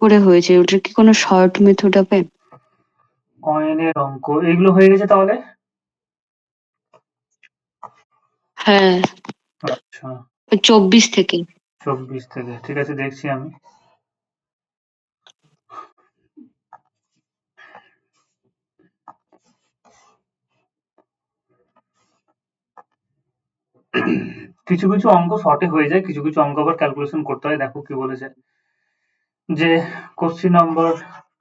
করে হয়েছে? ওটার কি কোনো শর্ট মেথড হবে? কয়েনের অঙ্ক এগুলো হয়ে গেছে তাহলে? হ্যাঁ, আচ্ছা, 24 থেকে। 24 থেকে। ঠিক আছে, দেখছি আমি। কিছু, কিছু অঙ্ক শর্টে হয়ে যায়, কিছু, কিছু অঙ্ক আবার ক্যালকুলেশন করতে হয়। দেখো কি বলেছে? যে কোশ্চেন নম্বর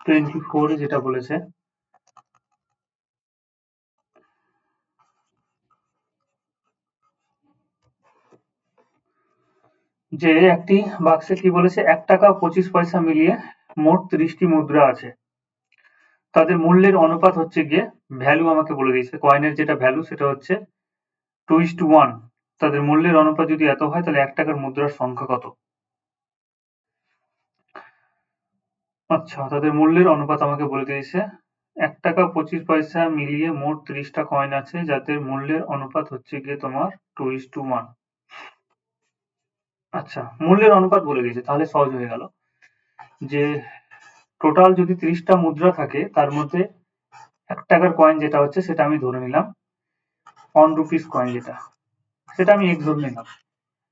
24 এ যেটা বলেছে যে একটি বাক্সে কি বলেছে, ১ টাকা ২৫ পয়সা মিলিয়ে মোট ৩০ টি মুদ্রা আছে। তাদের মূল্যের অনুপাত হচ্ছে গিয়ে, ভ্যালু আমাকে বলে দিয়েছে, কয়েনের যেটা ভ্যালু সেটা হচ্ছে 2:1। তাদের মূল্যের অনুপাত যদি এত হয় তাহলে ১ টাকার মুদ্রার সংখ্যা কত? আচ্ছা, তাদের মূল্যের অনুপাত আমাকে বলে দিয়েছে ১ টাকা ২৫ পয়সা মিলিয়ে মোট ৩০ টা কয়েন আছে, যাদের মূল্যের অনুপাত হচ্ছে গিয়ে তোমার 2:1। আচ্ছা, মূল্যের অনুপাত বলে দিয়েছে, তাহলে সহজ হয়ে গেল। যে টোটাল যদি ৩০ টা মুদ্রা থাকে তার মধ্যে ১ টাকার কয়েন যেটা হচ্ছে সেটা আমি ধরে নিলাম 1 রুপিস কয়েন, যেটা সেটা আমি x ধরে নিলাম।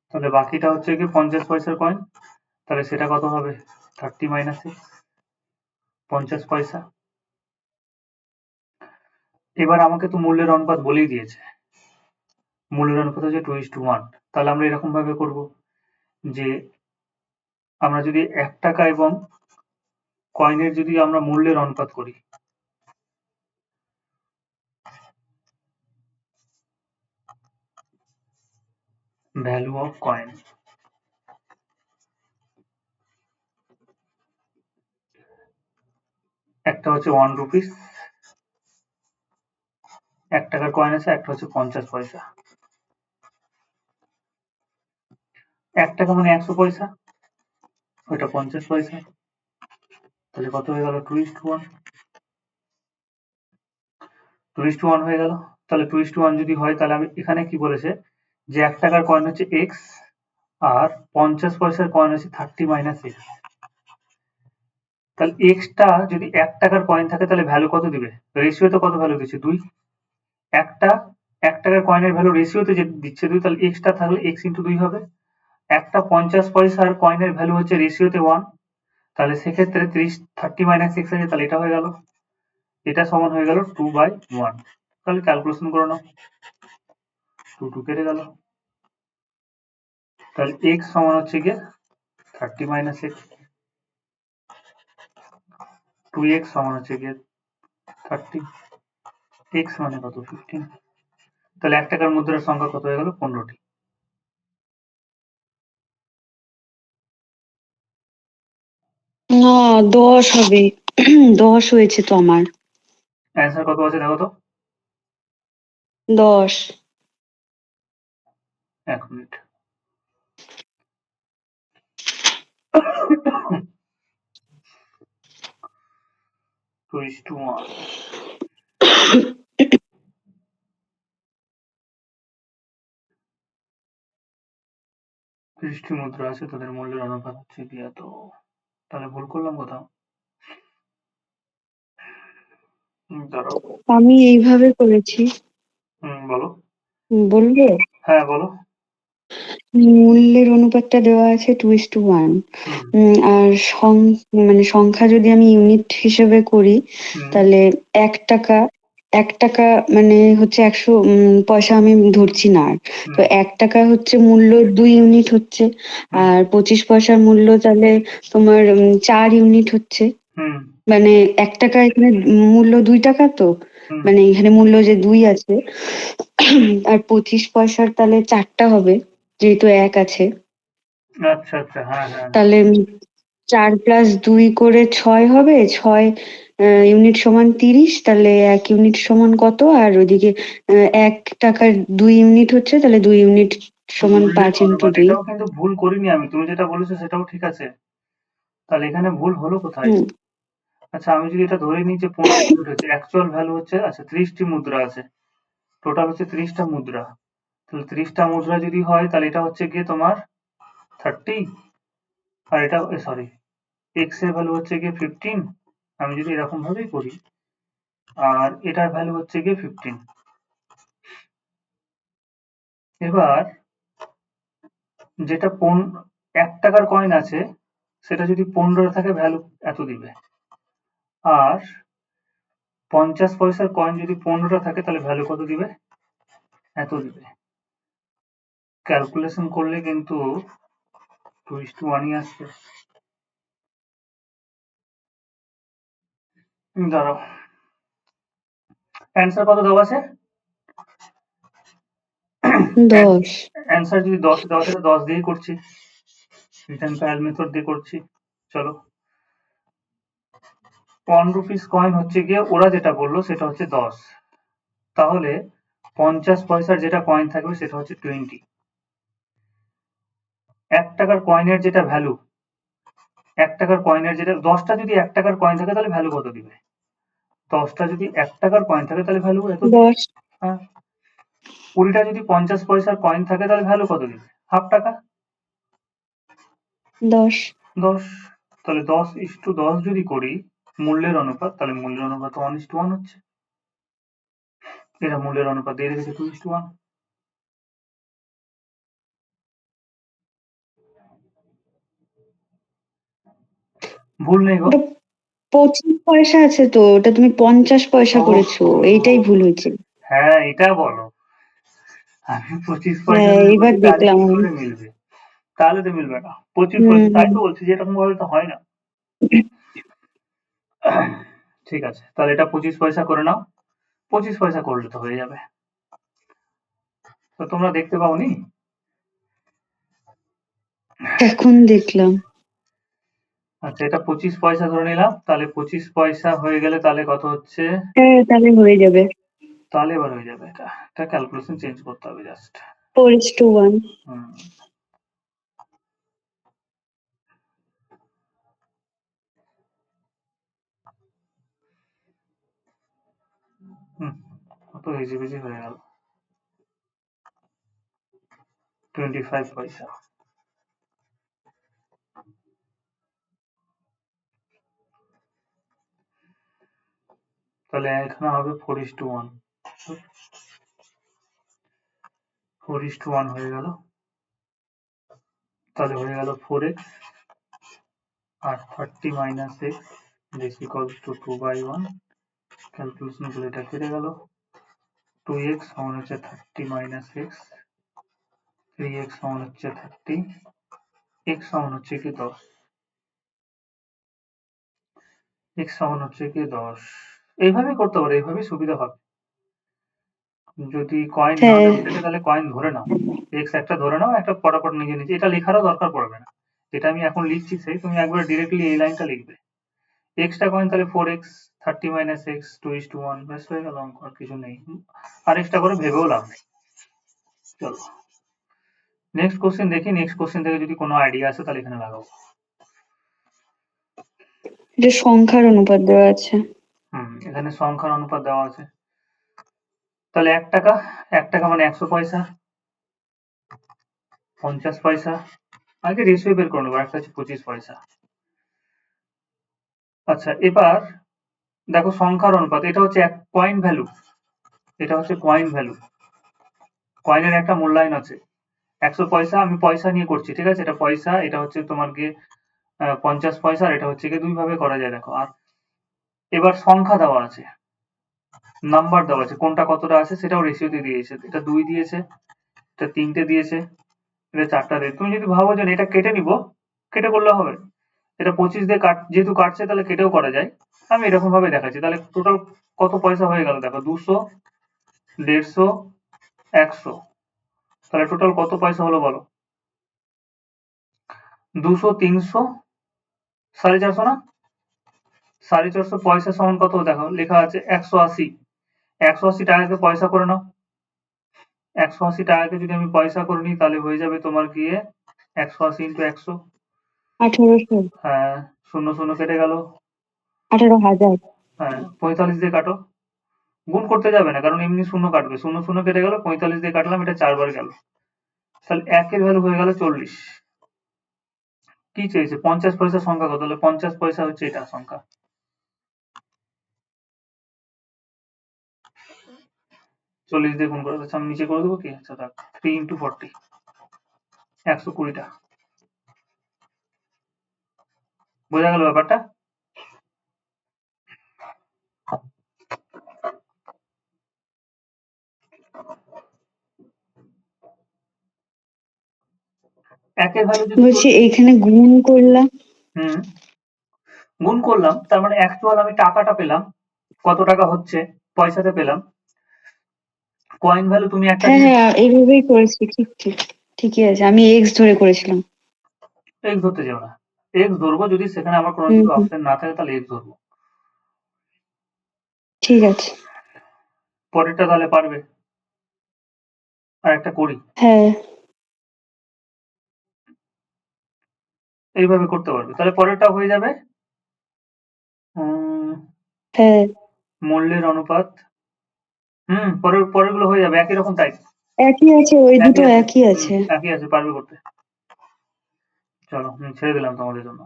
তাহলে বাকিটা হচ্ছে গিয়ে ৫০ পয়সার কয়েন। তাহলে সেটা কত হবে? 30 মাইনাস x, ৫০ পয়সা। এবার আমাকে তো মূল্যের অনুপাত বলেই দিয়েছে। মূল্যের অনুপাত হচ্ছে 2:1। তাহলে আমরা এরকম ভাবে করব যে আমরা যদি ১ টাকা এবং কয়েনের যদি আমরা মূল্যের অনুপাত করি, ভ্যালু অফ কয়েন, একটা হচ্ছে 1 রুপিস, ১ টাকার কয়েন আছে, একটা হচ্ছে ৫০ পয়সা। ১ টাকা মানে ১০০ পয়সা, ওইটা ৫০ পয়সা। তাহলে কত হয়ে গেল? 2:1। 2:1 হয়ে গেল। তাহলে 2:1 যদি হয় তাহলে আমি এখানে কি বলেছে যে ১ টাকার কয়েন হচ্ছে x আর ৫০ পয়সার কয়েন হচ্ছে 30 মাইনাস x। তাহলে x টা যদি ১ টাকার কয়েন থাকে তাহলে ভ্যালু কত দিবে? রেশিওতে কত ভ্যালু দিচ্ছে? ২। একটা ১ টাকার কয়েনের ভ্যালু রেশিওতে যে দিচ্ছে ২, তাহলে x টা থাকলে x ইনটু ২ হবে। একটা ৫০ পয়সার কয়েনের ভ্যালু হচ্ছে রেশিওতে 1, তাহলে সেক্ষেত্রে 30 মাইনাস x আছে, তাহলে এটা হয়ে গেল। এটা সমান হয়ে গেল 2/1। তাহলে ক্যালকুলেশন করে নাও। 2 কেটে গেল। তাহলে x সমান হচ্ছে গিয়ে 30 মাইনাস x, 2x সমান হচ্ছে গিয়ে 30, x মানে কত? 15। তাহলে ১ টাকার মুদ্রার সংখ্যা কত হয়ে গেল? 15টি। না, 10 হবে। 10 হয়েছে তো আমার। অ্যান্সার কত আছে দেখো তো? 10। ১ মিনিট। Two is to one. ৩০ টি মুদ্রা আছে, তাদের মূল্যের অনুপাত হচ্ছে গিয়ে এত। তাহলে ভুল করলাম কোথাও? দাঁড়াও। আমি এইভাবে করেছি। বলো। বলবো? হ্যাঁ, বলো। মূল্যের অনুপাতটা দেওয়া আছে 2:1। হুম, আর মানে সংখ্যা যদি আমি ইউনিট হিসেবে করি, হুম, তাহলে ১ টাকা, ১ টাকা মানে হচ্ছে ১০০ পয়সা আমি ধরছি না আর। তো হুম, ১ টাকা হচ্ছে মূল্য ২ ইউনিট হচ্ছে। হুম, আর ২৫ পয়সার মূল্য তাহলে তোমার ৪ ইউনিট হচ্ছে। হুম, মানে ১ টাকা এখানে মূল্য ২ টাকা তো, হুম। মানে এখানে মূল্য যে ২ আছে। আর ২৫ পয়সার তাহলে ৪টা হবে, যেহেতু ১ আছে। আচ্ছা, আচ্ছা। হ্যাঁ, হ্যাঁ, হ্যাঁ। তাহলে ৪ প্লাস ২ করে ৬ হবে। ৬ ইউনিট সমান ৩০। তাহলে ১ ইউনিট সমান কত? আর ওইদিকে ১ টাকার ২ ইউনিট হচ্ছে, তাহলে ২ ইউনিট সমান মূল্যের ৫ ইনটু অনুপাত, ২। এটাও কিন্তু ভুল করিনি আমি। তুমি যেটা বলেছো সেটাও ঠিক আছে। তাহলে এখানে ভুল হলো কোথায়? হুম, আচ্ছা, আমি যদি এটা ধরে নিই যে ১৫ ইউনিট হচ্ছে, অ্যাকচুয়াল ভ্যালু হচ্ছে, আচ্ছা, ৩০ টি মুদ্রা আছে। টোটাল হচ্ছে ৩০ টা মুদ্রা। তাহলে ৩০ টা মুদ্রা যদি হয় তাহলে এটা হচ্ছে গিয়ে তোমার 30, আর এটা সরি, x এর ভ্যালু হচ্ছে গিয়ে 15, আমি যদি এরকম ভাবেই করি, আর এটার ভ্যালু হচ্ছে গিয়ে 15। এবার যেটা 1 টাকার কয়েন আছে সেটা যদি 15 থাকে ভ্যালু এত দিবে, আর 50 পয়সার কয়েন যদি 15টা থাকে তাহলে ভ্যালু কত দিবে, এত দিবে। ক্যালকুলেশন করলে কিন্তু 2:1ই আসছে। দাঁড়াও, অ্যান্সার কত দেওয়া আছে? 10। অ্যান্সার যদি 10 দেওয়া থাকে 10 দিয়েই করছি, রিটার্ন ট্রায়াল মেথড দিয়ে করছি। চলো, 1 রুপিস কয়েন হচ্ছে গিয়ে ওরা যেটা বললো সেটা হচ্ছে 10, তাহলে 50 পয়সার যেটা কয়েন থাকবে সেটা হচ্ছে 20। 1 টাকার কয়েনের যেটা ভ্যালু, 1 টাকার কয়েনের যেটা 10টা যদি 1 টাকার কয়েন থাকে তাহলে ভ্যালু কত দিবে? 10টা যদি 1 টাকার কয়েন থাকে তাহলে ভ্যালু এত দিবে। 10। হ্যাঁ, 20টা যদি 50 পয়সার কয়েন থাকে তাহলে ভ্যালু কত দিবে? হাফ টাকা। 10। 10, তাহলে 10:10 যদি করি মূল্যের অনুপাত, তাহলে মূল্যের অনুপাত 1:1 হচ্ছে। এটা মূল্যের অনুপাত দিয়ে রেখেছে 2:1। ভুল নেই গো। ওটা 25 পয়সা আছে তো, ওটা তুমি 50 পয়সা করেছো, ওহো, এইটাই ভুল হয়েছে। হ্যাঁ এটা বলো। আমি 25 পয়সা হ্যাঁ, দিয়ে এবার বলছি তাহলে দেখলাম কি আমি। করে মিলবে? তাহলে তো মিলবে না। 25 পয়সা, তাই হুম। তো বলছি যে এরকম ভাবে তো হয় না। ঠিক আছে, তাহলে এটা 25 পয়সা করে নাও। 25 পয়সা করলে তো হয়ে যাবে। তো তোমরা দেখতে পাওনি? এখন দেখলাম। আচ্ছা, এটা 25 পয়সা ধরে নিলাম, তাহলে 25 পয়সা হয়ে গেলে তাহলে কত হচ্ছে? হ্যাঁ, তাহলে হয়ে যাবে। তাহলে এবার হয়ে যাবে। এটা ক্যালকুলেশন চেঞ্জ করতে হবে জাস্ট। 4:1। হুম, হুম, কত ইজি বিজি হয়ে গেল। 25 পয়সা। তাহলে এখানে হবে 4:1। 4:1 হয়ে গেল, তাহলে হয়ে গেল 4x, আর 30 minus x is equals to 2/1। Calculation করলে এটা কেটে গেল। 2x সমান হচ্ছে 30 মাইনাস x, 3x সমান হচ্ছে 30, x সমান হচ্ছে কি 10, x সমান হচ্ছে কি 10। এইভাবেই করতে পারো, এইভাবেই সুবিধা হবে। যদি কয়েন নাও হ্যাঁ। দেওয়া থাকে তাহলে কয়েন ধরে নাও, x একটা ধরে নাও, একটা পটাপট নিজে নিজে, এটা লেখারও দরকার পড়বে না। যেটা আমি এখন লিখছি সেই তুমি একবার ডিরেক্টলি এই লাইনটা লিখবে। x টা কয়েন তাহলে 4x, 30 মাইনাস x, 2:1, ব্যাস হয়ে গেল অঙ্ক, আর কিছু নেই। আর এক্সট্রা করে ভেবেও লাভ নেই। চলো নেক্সট কোশ্চেন দেখি, নেক্সট কোশ্চেন থেকে যদি কোনো আইডিয়া আসে তাহলে এখানে লাগাবো। এটা সংখ্যার অনুপাত দেওয়া আছে। এখানে সংখ্যার অনুপাত দেওয়া আছে। তাহলে 1 টাকা, 1 টাকা মানে 100 পয়সা, 50 পয়সা, আগে রেশিও বের করে নেবো, একটা হচ্ছে 25 পয়সা। আচ্ছা, এবার দেখো সংখ্যার অনুপাত, এটা হচ্ছে এক কয়েন ভ্যালু, এটা হচ্ছে কয়েন ভ্যালু, কয়েনের একটা মূল্যায়ন আছে। 100 পয়সা, আমি পয়সা নিয়ে করছি, ঠিক আছে, এটা পয়সা, এটা হচ্ছে তোমার গিয়ে 50 পয়সা, আর এটা হচ্ছে গিয়ে দুই ভাবে করা যায় দেখো। আর এবার সংখ্যা দেওয়া আছে, নাম্বার দেওয়া আছে, কোনটা কতটা আছে সেটাও রেশিওতে দিয়েছে। এটা 2 দিয়েছে, এটা 3টে দিয়েছে, এটা 4টা দিয়েছে। তুমি যদি ভাবো যে এটা কেটে নিব, কেটে করলে হবে। এটা 25 দিয়ে যেহেতু কাটছে তাহলে কেটেও করা যায়। আমি এরকম ভাবে দেখাচ্ছি। তাহলে টোটাল কত পয়সা হয়ে গেল দেখো, 200, 150, 100, তাহলে টোটাল কত পয়সা হলো বলো? 200, 300, 450 না? 450 পয়সা সমান কত দেখো, লেখা আছে 180। 180 টাকাকে পয়সা করে নাও। 180 টাকাকে যদি আমি পয়সা করে নিই তাহলে হয়ে যাবে তোমার গিয়ে 180 ইন্টু 100। 1800। হ্যাঁ, শূন্য শূন্য কেটে গেল। 18,000। হ্যাঁ, 45 দিয়ে কাটো। গুণ করতে যাবে না, কারণ এমনি শূন্য কাটবে। শূন্য শূন্য কেটে গেল, 45 দিয়ে কাটলাম, এটা 4 বার গেল। তাহলে 1 এর ভ্যালু হয়ে গেল 40। কি চেয়েছে 50 পয়সা সংখ্যা কত? তাহলে 50 পয়সা হচ্ছে এটা সংখ্যা। চল্লিশ দিয়ে গুণ করে আমি নিচে করে দেবো কি? আচ্ছা থাক, 3 × 40 120টা। বোঝা গেল ব্যাপারটা? একের ভ্যালু যদি বলছি এইখানে গুণ করলাম, গুণ করলাম, তার মানে অ্যাকচুয়াল আমি টাকাটা পেলাম, কত টাকা হচ্ছে পয়সাতে পেলাম। কয়েন ভ্যালু তুমি একটা হ্যাঁ জিনিস হ্যাঁ এইভাবেই করেছি, ঠিক ঠিক ঠিকই আছে, আমি এক্স ধরে করেছিলাম। এক্স ধরতে যাও না, এক্স ধরবো যদি সেখানে আমার কোনো হুম যদি হুম, অপশন না থাকে তাহলে এক্স ধরবো। ঠিক আছে। পরেরটা তাহলে পারবে? আর একটা করি, হ্যাঁ এইভাবে করতে পারবে, তাহলে পরেরটা হয়ে যাবে হ্যাঁ, মূল্যের অনুপাত। পরেরগুলো হয়ে যাবে একই রকম টাইপ, একই আছে, ওই একই দুটো আছে। একই আছে। একই আছে, পারবে করতে। চলো ছেড়ে দিলাম তোমাদের জন্য।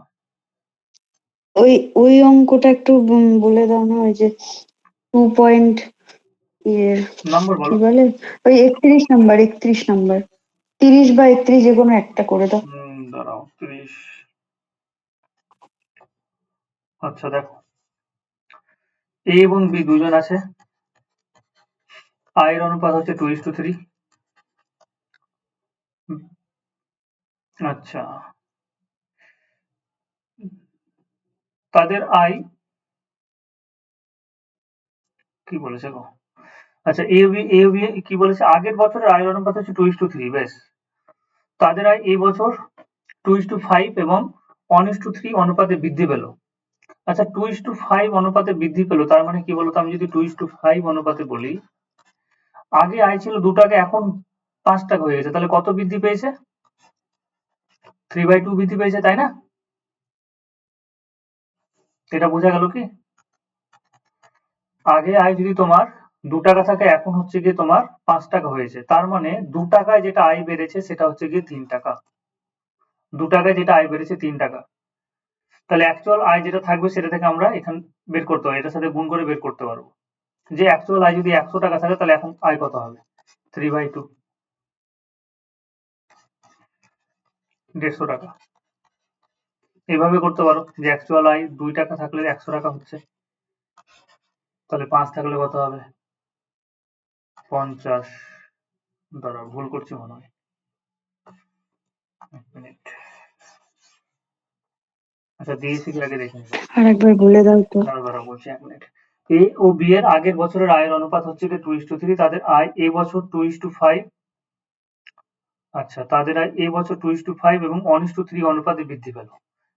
ওই ওই অঙ্কটা একটু বলে দাও না, ওই যে 2 পয়েন্ট ইয়ে নম্বর কি বলো। বলে, ওই 31 নাম্বার, 31 নাম্বার, 30 বা 31 যে কোনো একটা করে দাও। দাঁড়াও, 30। আচ্ছা দেখো, এ এবং বি দুজন আছে, আয়ের অনুপাত হচ্ছে 2:3। আচ্ছা, তাদের আয় কি বলেছে গো? আচ্ছা, এ বি কি বলেছে? আগের বছরের আয়ের অনুপাত হচ্ছে 2:3। বেশ, তাদের আয় এই বছর 2:5 এবং 1:3 অনুপাতে বৃদ্ধি পেল। আচ্ছা, 2:5 অনুপাতে বৃদ্ধি পেল, তার মানে কি বলতো? আমি যদি 2:5 অনুপাতে বলি, আগে আয় ছিল 2 টাকা, এখন 5 টাকা হয়ে গেছে, তাহলে কত বৃদ্ধি পেয়েছে? 3/2 বৃদ্ধি পেয়েছে, তাই না? এটা বোঝা গেল কি? আগে আয় যদি তোমার 2 টাকা থাকে, এখন হচ্ছে গিয়ে তোমার 5 টাকা হয়েছে, তার মানে 2 টাকায় যেটা আয় বেড়েছে সেটা হচ্ছে গিয়ে 3 টাকা। 2 টাকায় যেটা আয় বেড়েছে 3 টাকা। তাহলে অ্যাকচুয়াল আয় যেটা থাকবে সেটা থেকে আমরা এখান বের করতে পারি, এটার সাথে গুণ করে বের করতে পারবো যে অ্যাকচুয়াল আয় যদি 100 টাকা থাকে তাহলে এখন আয় কত হবে? 3/2, 150 টাকা। এভাবে করতে পারো যে অ্যাকচুয়াল আয় 2 টাকা থাকলে 100 টাকা হচ্ছে, তাহলে 5 থাকলে কত হবে? 50। দাঁড়াও, ভুল করছি মনে হয়, এক মিনিট। আচ্ছা, দিয়েছি কি আগে দেখে নিবো। আর একবার বলে দাও তো। দাঁড়াও বলছি, এক মিনিট। এ ও বি এর আগের বছরের আয়ের অনুপাত হচ্ছে 2:3, তাদের আয় এই বছর 2:5। আচ্ছা, তাদের আয় এই বছর 2:5 এবং 1:3 অনুপাতে বৃদ্ধি পেল।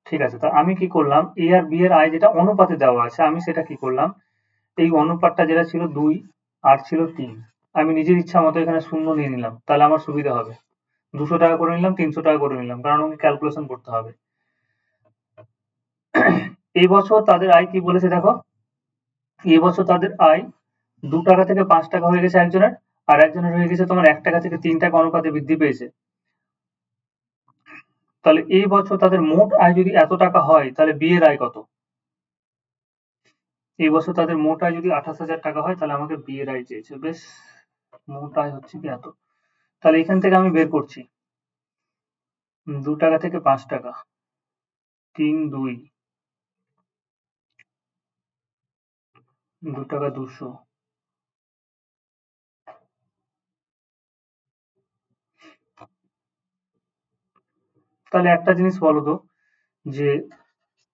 ঠিক আছে, তা আমি কি করলাম, এ আর বি এর আয় যেটা অনুপাতে দেওয়া আছে আমি সেটা কি করলাম, এই অনুপাতটা যেটা ছিল 2 আর ছিল 3, আমি নিজের ইচ্ছা মতো এখানে শূন্য নিয়ে নিলাম, তাহলে আমার সুবিধা হবে। 200 টাকা করে নিলাম, 300 টাকা করে নিলাম, কারণ আমাকে ক্যালকুলেশন করতে হবে। এই বছর তাদের আয় কি বলেছে দেখো, এই বছর তাদের আয় 2 টাকা থেকে 5 টাকা হয়ে গেছে একজনের, আর একজনের হয়ে গেছে তোমার 1 টাকা থেকে 3 টাকা অনুপাতে বৃদ্ধি পেয়েছে। তাহলে এই বছর তাদের মোট আয় যদি এত টাকা হয় তাহলে বি এর আয় কত? এই বছর তাদের মোট আয় যদি 28,000 টাকা হয় তাহলে আমাকে বি এর আয় চেয়েছে। বেশ, মোট আয় হচ্ছে কি এত, তাহলে এখান থেকে আমি বের করছি 2 টাকা থেকে 5 টাকা, 3 2, 2 টাকা 200। তাহলে একটা জিনিস বলো তো, যে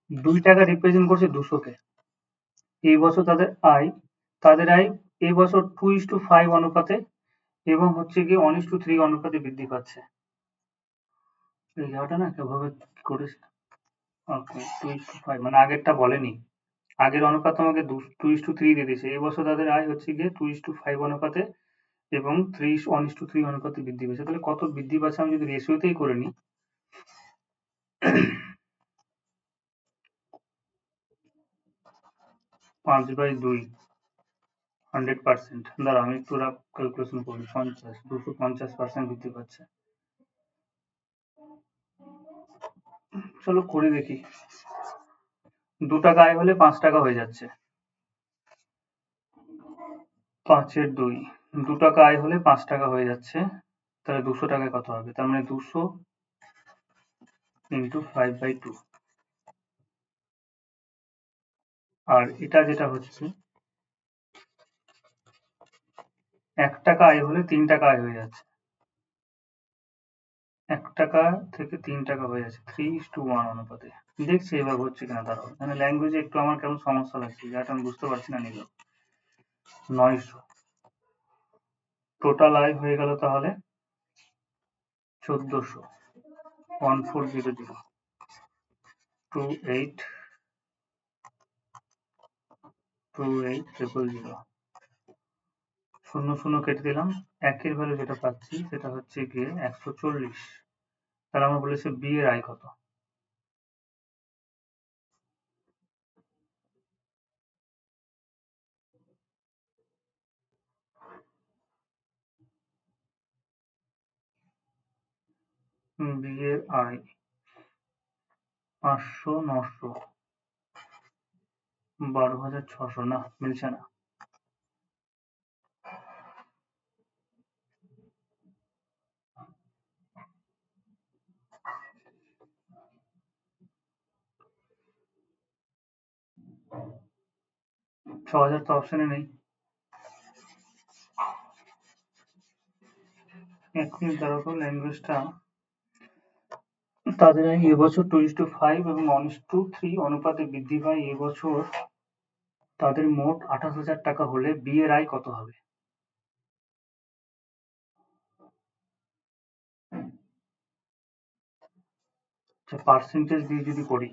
2 টাকা রিপ্রেজেন্ট করছে 200 কে। এই বছর তাদের আয় এই বছর 2:5 অনুপাতে এবং হচ্ছে গিয়ে 1:3 অনুপাতে বৃদ্ধি পাচ্ছে। এই জায়গাটা না কিভাবে করিস। ওকে, 2:5 মানে আগেরটা বলেনি, আগের অনুপাত আমাকে 2:3 দিয়ে দিয়েছে। এই বছর তাদের আয় হচ্ছে গিয়ে 2:5 অনুপাতে এবং 1:3 অনুপাতে বৃদ্ধি পেয়েছে। তাহলে কত বৃদ্ধি পাচ্ছে আমি যদি রেশিওতেই করে নিই, 5/2, 100%। দাঁড়াও আমি একটু রাফ ক্যালকুলেশন করি, 250% বৃদ্ধি পাচ্ছে। চলো করে দেখি। 2 টাকা আয় হলে 5 টাকা হয়ে যাচ্ছে। 5 এর 2 2 টাকা আয় হলে 5 টাকা হয়ে যাচ্ছে। তাহলে 200 টাকায় কত হবে? তার মানে 200 ইন্টু 5/2। আর এটা যেটা হচ্ছে 1 টাকা আয় হলে 3 টাকা আয় হয়ে যাচ্ছে। 1 টাকা থেকে 3 টাকা হয়ে যাচ্ছে 3:1 অনুপাতে। দেখছি এভাবে হচ্ছে কিনা। দাঁড়াও, এখানে ল্যাঙ্গুয়েজে একটু আমার কেমন সমস্যা লাগছে, যেটা আমি বুঝতে পারছি না নিজেও। 900 টোটাল আয় হয়ে গেল তাহলে 1400। 1400 28 000। শূন্য শূন্য কেটে দিলাম। একের ভ্যালু যেটা পাচ্ছি সেটা হচ্ছে গিয়ে 140। তাহলে আমরা বলেছি বি এর আয় কত? বি এর আয় 500 900 12,600। না, মিলছে না। ছ হাজার তো অপশনে নেই। এক মিনিট দাঁড়াও, ল্যাঙ্গুয়েজটা তাদের এবছর 2:5 এবং 1:3 অনুপাতে বৃদ্ধি পায়। এবছর তাদের মোট 28,000 টাকা হলে বি এর আয় কত হবে? পার্সেন্টেজ দিয়ে যদি করি,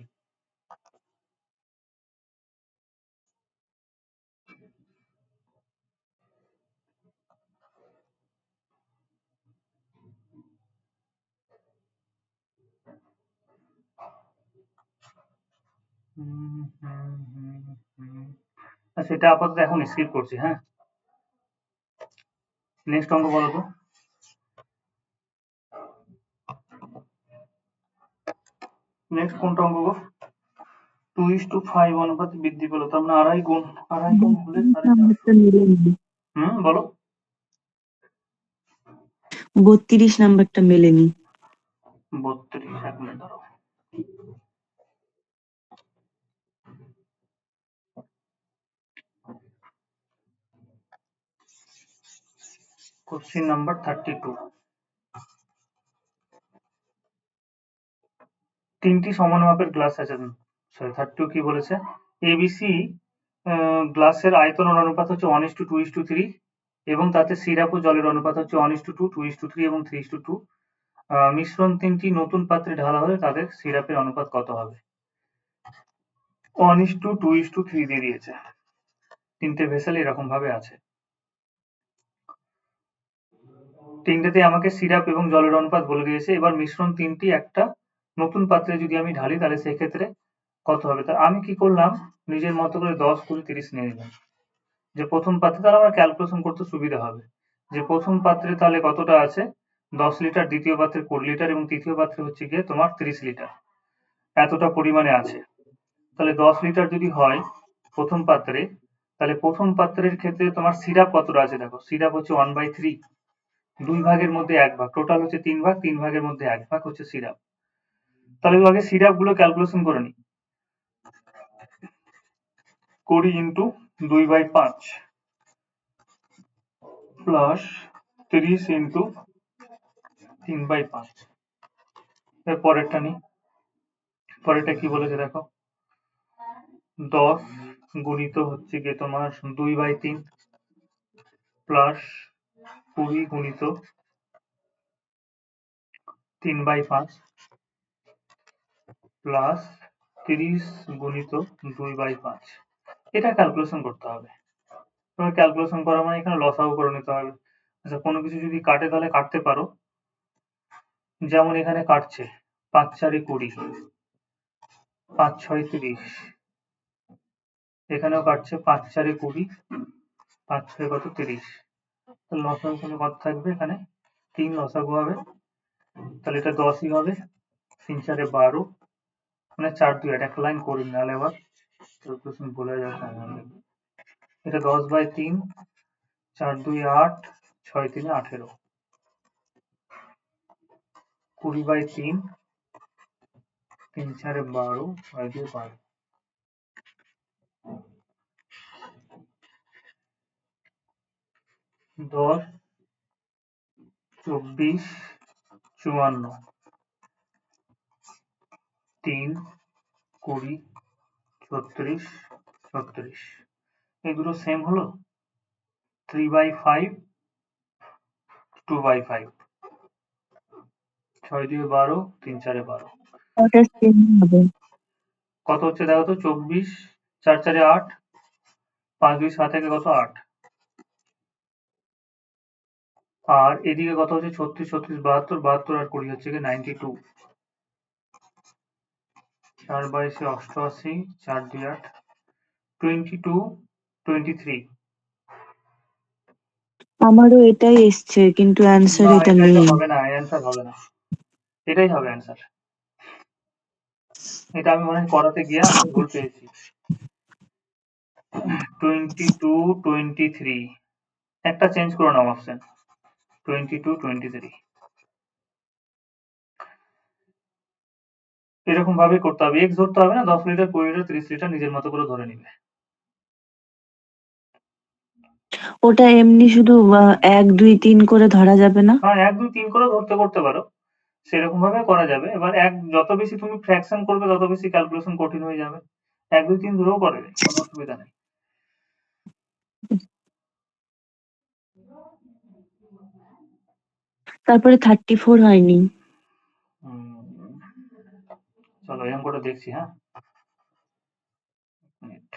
সেটা আপাতত এখন স্কিপ করছি। হ্যাঁ, নেক্সট অঙ্ক বলো তো। নেক্সট কোনটা অঙ্ক গো? 2:5 অনুপাতে বৃদ্ধি পেল, তার মানে আড়াই গুণ হলে 450। বলো। 32 নাম্বারটা মেলেনি। 32। এক মিনিট দাঁড়াও। Question number 32। তিনটি সমান মাপের গ্লাস আছে। সরি, 32 কি বলেছে? এবিসি গ্লাসের আয়তন অনুপাত হচ্ছে 1:2:3 এবং তাতে সিরাপ ও জলের অনুপাত হচ্ছে 1:2 2:3 এবং 3:2। মিশ্রণ তিনটি নতুন পাত্রে ঢালা হলে তাদের সিরাপের অনুপাত কত হবে? 1:2:3 দিয়ে দিয়েছে। তিনটে ভেসেল এরকম ভাবে আছে। তিনটেতে আমাকে সিরাপ এবং জলের অনুপাত বলে দিয়েছে। এবার মিশ্রণ তিনটি একটা নতুন পাত্রে যদি আমি ঢালি তাহলে সেক্ষেত্রে কত হবে? তা আমি কি করলাম, নিজের মতো করে 10 20 30 নিয়ে নিলাম। যে প্রথম পাত্রে, তাহলে আমার ক্যালকুলেশন করতে সুবিধা হবে। যে প্রথম পাত্রে তাহলে কতটা আছে? 10 লিটার, দ্বিতীয় পাত্রে 20 লিটার এবং তৃতীয় পাত্রে হচ্ছে গিয়ে তোমার 30 লিটার। এতটা পরিমাণে আছে। তাহলে 10 লিটার যদি হয় প্রথম পাত্রে, তাহলে প্রথম পাত্রের ক্ষেত্রে তোমার সিরাপ কতটা আছে দেখো। সিরাপ হচ্ছে 1/3, 2 ভাগের মধ্যে 1 ভাগ, টোটাল হচ্ছে 3 ভাগ, 3 ভাগের মধ্যে 1 ভাগ হচ্ছে সিরাপ। তাহলে আগে সিরাপ গুলো ক্যালকুলেশন করে নি। 20 ইন্টু 2/5 প্লাস 30 ইন্টু 3/5। এর পরেরটা নি। পরেরটা কি বলেছে দেখো। 10 গুণিত হচ্ছে গিয়ে তোমার 2/3 প্লাস 20 গুণিত 3/5 প্লাস 30 গুণিত 2/5। এটা ক্যালকুলেশন করতে হবে। তোমার ক্যালকুলেশন করা মানে এখানে লসাগু করে নিতে হবে। আচ্ছা, কোনো কিছু যদি কাটে তাহলে কাটতে পারো। যেমন এখানে কাটছে 5 4 20, 5 6 30। এখানেও কাটছে 5 4 20, 5 6 কত 30। তাহলে লসাগু তাহলে কত থাকবে? এখানে 3 লসাগু হবে, তাহলে এটা 10ই হবে। 3 4 12, মানে 4 2 8 একটা লাইন করি নাহলে আবার ক্যালকুলেশন ভুলে যাবে। এটা 10/3, 4 2 8, 6 3 18, 20/3, 3 4 12, 6 2 12, 10 24 54, 3 20 36 36, এই দুটো সেম হলো। 3/5, 2/5, 6 2 12, 3 4 12, ওটা সেম হবে। কত হচ্ছে দেখো তো? 24, 4 4 8, 5 2 7 1 কত? 8। আর এদিকে কত হচ্ছে? 36 36 72, 72 আর 20 হচ্ছে কি 92। 4 22 88, 4 2 8, 22 23। আমারও এটাই এসছে, কিন্তু অ্যান্সার না, এটা এটা নেই। হবে না, অ্যান্সার হবে না। এটাই হবে অ্যান্সার। এটা আমি মনে হয় করাতে গিয়ে আমি ভুল পেয়েছি। 22 23, একটা চেঞ্জ করে নাও অপশন। 22 23, এরকম ভাবে করতে হবে। এক্স ধরতে হবে না, 10 লিটার 20 লিটার 30 লিটার নিজের মতো করে ধরে নিবে। ওটা এমনি শুধু 1 2 3 করে ধরা যাবে না? হ্যাঁ, 1 2 3 করে করতে পারো, সেরকম ভাবে করা যাবে। এবার যত বেশি তুমি ফ্র্যাকশন করবে তত বেশি ক্যালকুলেশন কঠিন হয়ে যাবে। 1 2 3 ধরেও করে যায়, কোনো অসুবিধা নেই। তারপরে 34 হয়নি। চলো এরকম করে দেখছি। হ্যাঁ, মিনিট।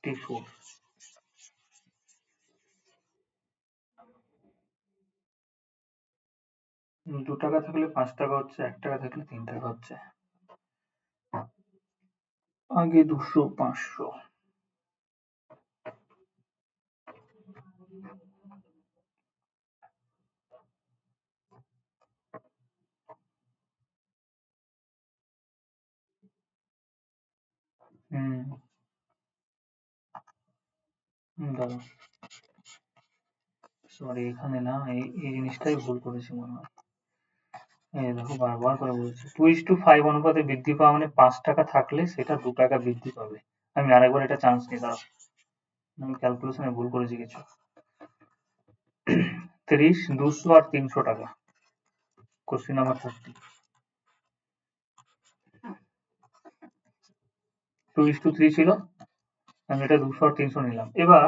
34, 2 টাকা থাকলে 5 টাকা হচ্ছে, 1 টাকা থাকলে 3 টাকা হচ্ছে। আগে 200 500, দাঁড়াও, সরি এখানে না, এই জিনিসটাই ভুল করেছি মনে হয়। এই দেখো বারবার করে বলছি, 2:5 অনুপাতে বৃদ্ধি পাওয়া মানে 5 টাকা থাকলে সেটা 2 টাকা বৃদ্ধি পাবে। আমি আরেকবার এটা চান্স নিই, দাঁড়াও, আমি ক্যালকুলেশনে ভুল করেছি কিছু। 30, 200 আর 300 টাকা। কোশ্চেন নাম্বার 30, 2:3 ছিল, আমি এটা 200 আর 300 নিলাম। এবার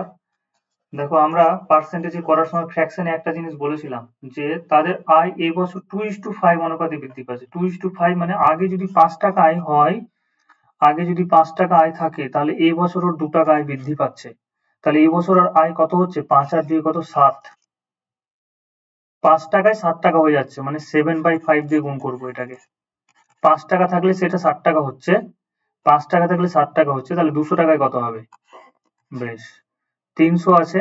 দেখো, আমরা পার্সেন্টেজে করার সময় ফ্র্যাকশনে একটা জিনিস বলেছিলাম যে তাদের আয় এই বছর 2:5 অনুপাতে বৃদ্ধি পাচ্ছে। 2:5 মানে আগে যদি 5 টাকা আয় হয়, আগে যদি 5 টাকা আয় থাকে, তাহলে এই বছর ওর 2 টাকা আয় বৃদ্ধি পাচ্ছে। তাহলে এই বছর আর আয় কত হচ্ছে? 5 আর 2 কত? 7। 5 টাকায় 7 টাকা হয়ে যাচ্ছে, মানে 7/5 দিয়ে গুণ করবো এটাকে। 5 টাকা থাকলে সেটা 7 টাকা হচ্ছে, 5 টাকা থাকলে 7 টাকা হচ্ছে, তাহলে 200 টাকায় কত হবে? বেশ, 300 আছে।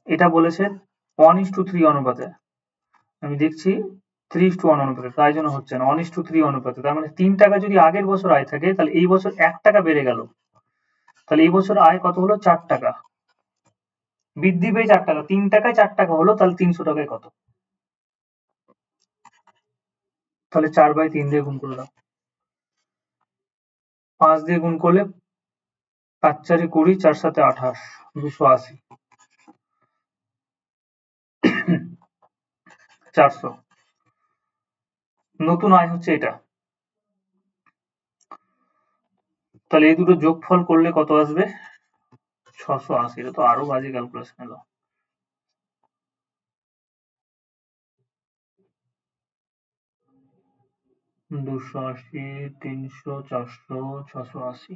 এটা বলেছে 1:3 অনুপাতে, আমি দেখছি 3:1 অনুপাতে, তাই জন্য হচ্ছে না। 1:3 অনুপাতে, তার মানে 3 টাকা যদি আগের বছর আয় থাকে, তাহলে এই বছর 1 টাকা বেড়ে গেল। তাহলে এই বছর আয় কত হলো? 4 টাকা বৃদ্ধি পেয়ে 4 টাকা। 3 টাকায় 4 টাকা হলো, তাহলে 300 টাকায় কত? তাহলে 4/3 দিয়ে গুণ করে দাও। 5 দিয়ে গুণ করলে 5 4 20, 4 7 28, 280, 400। নতুন আয় হচ্ছে এটা। তাহলে এই দুটো যোগফল করলে কত আসবে? 680। এটা তো আরো বাজে ক্যালকুলেশন এলো। 280, 300, 400, 680।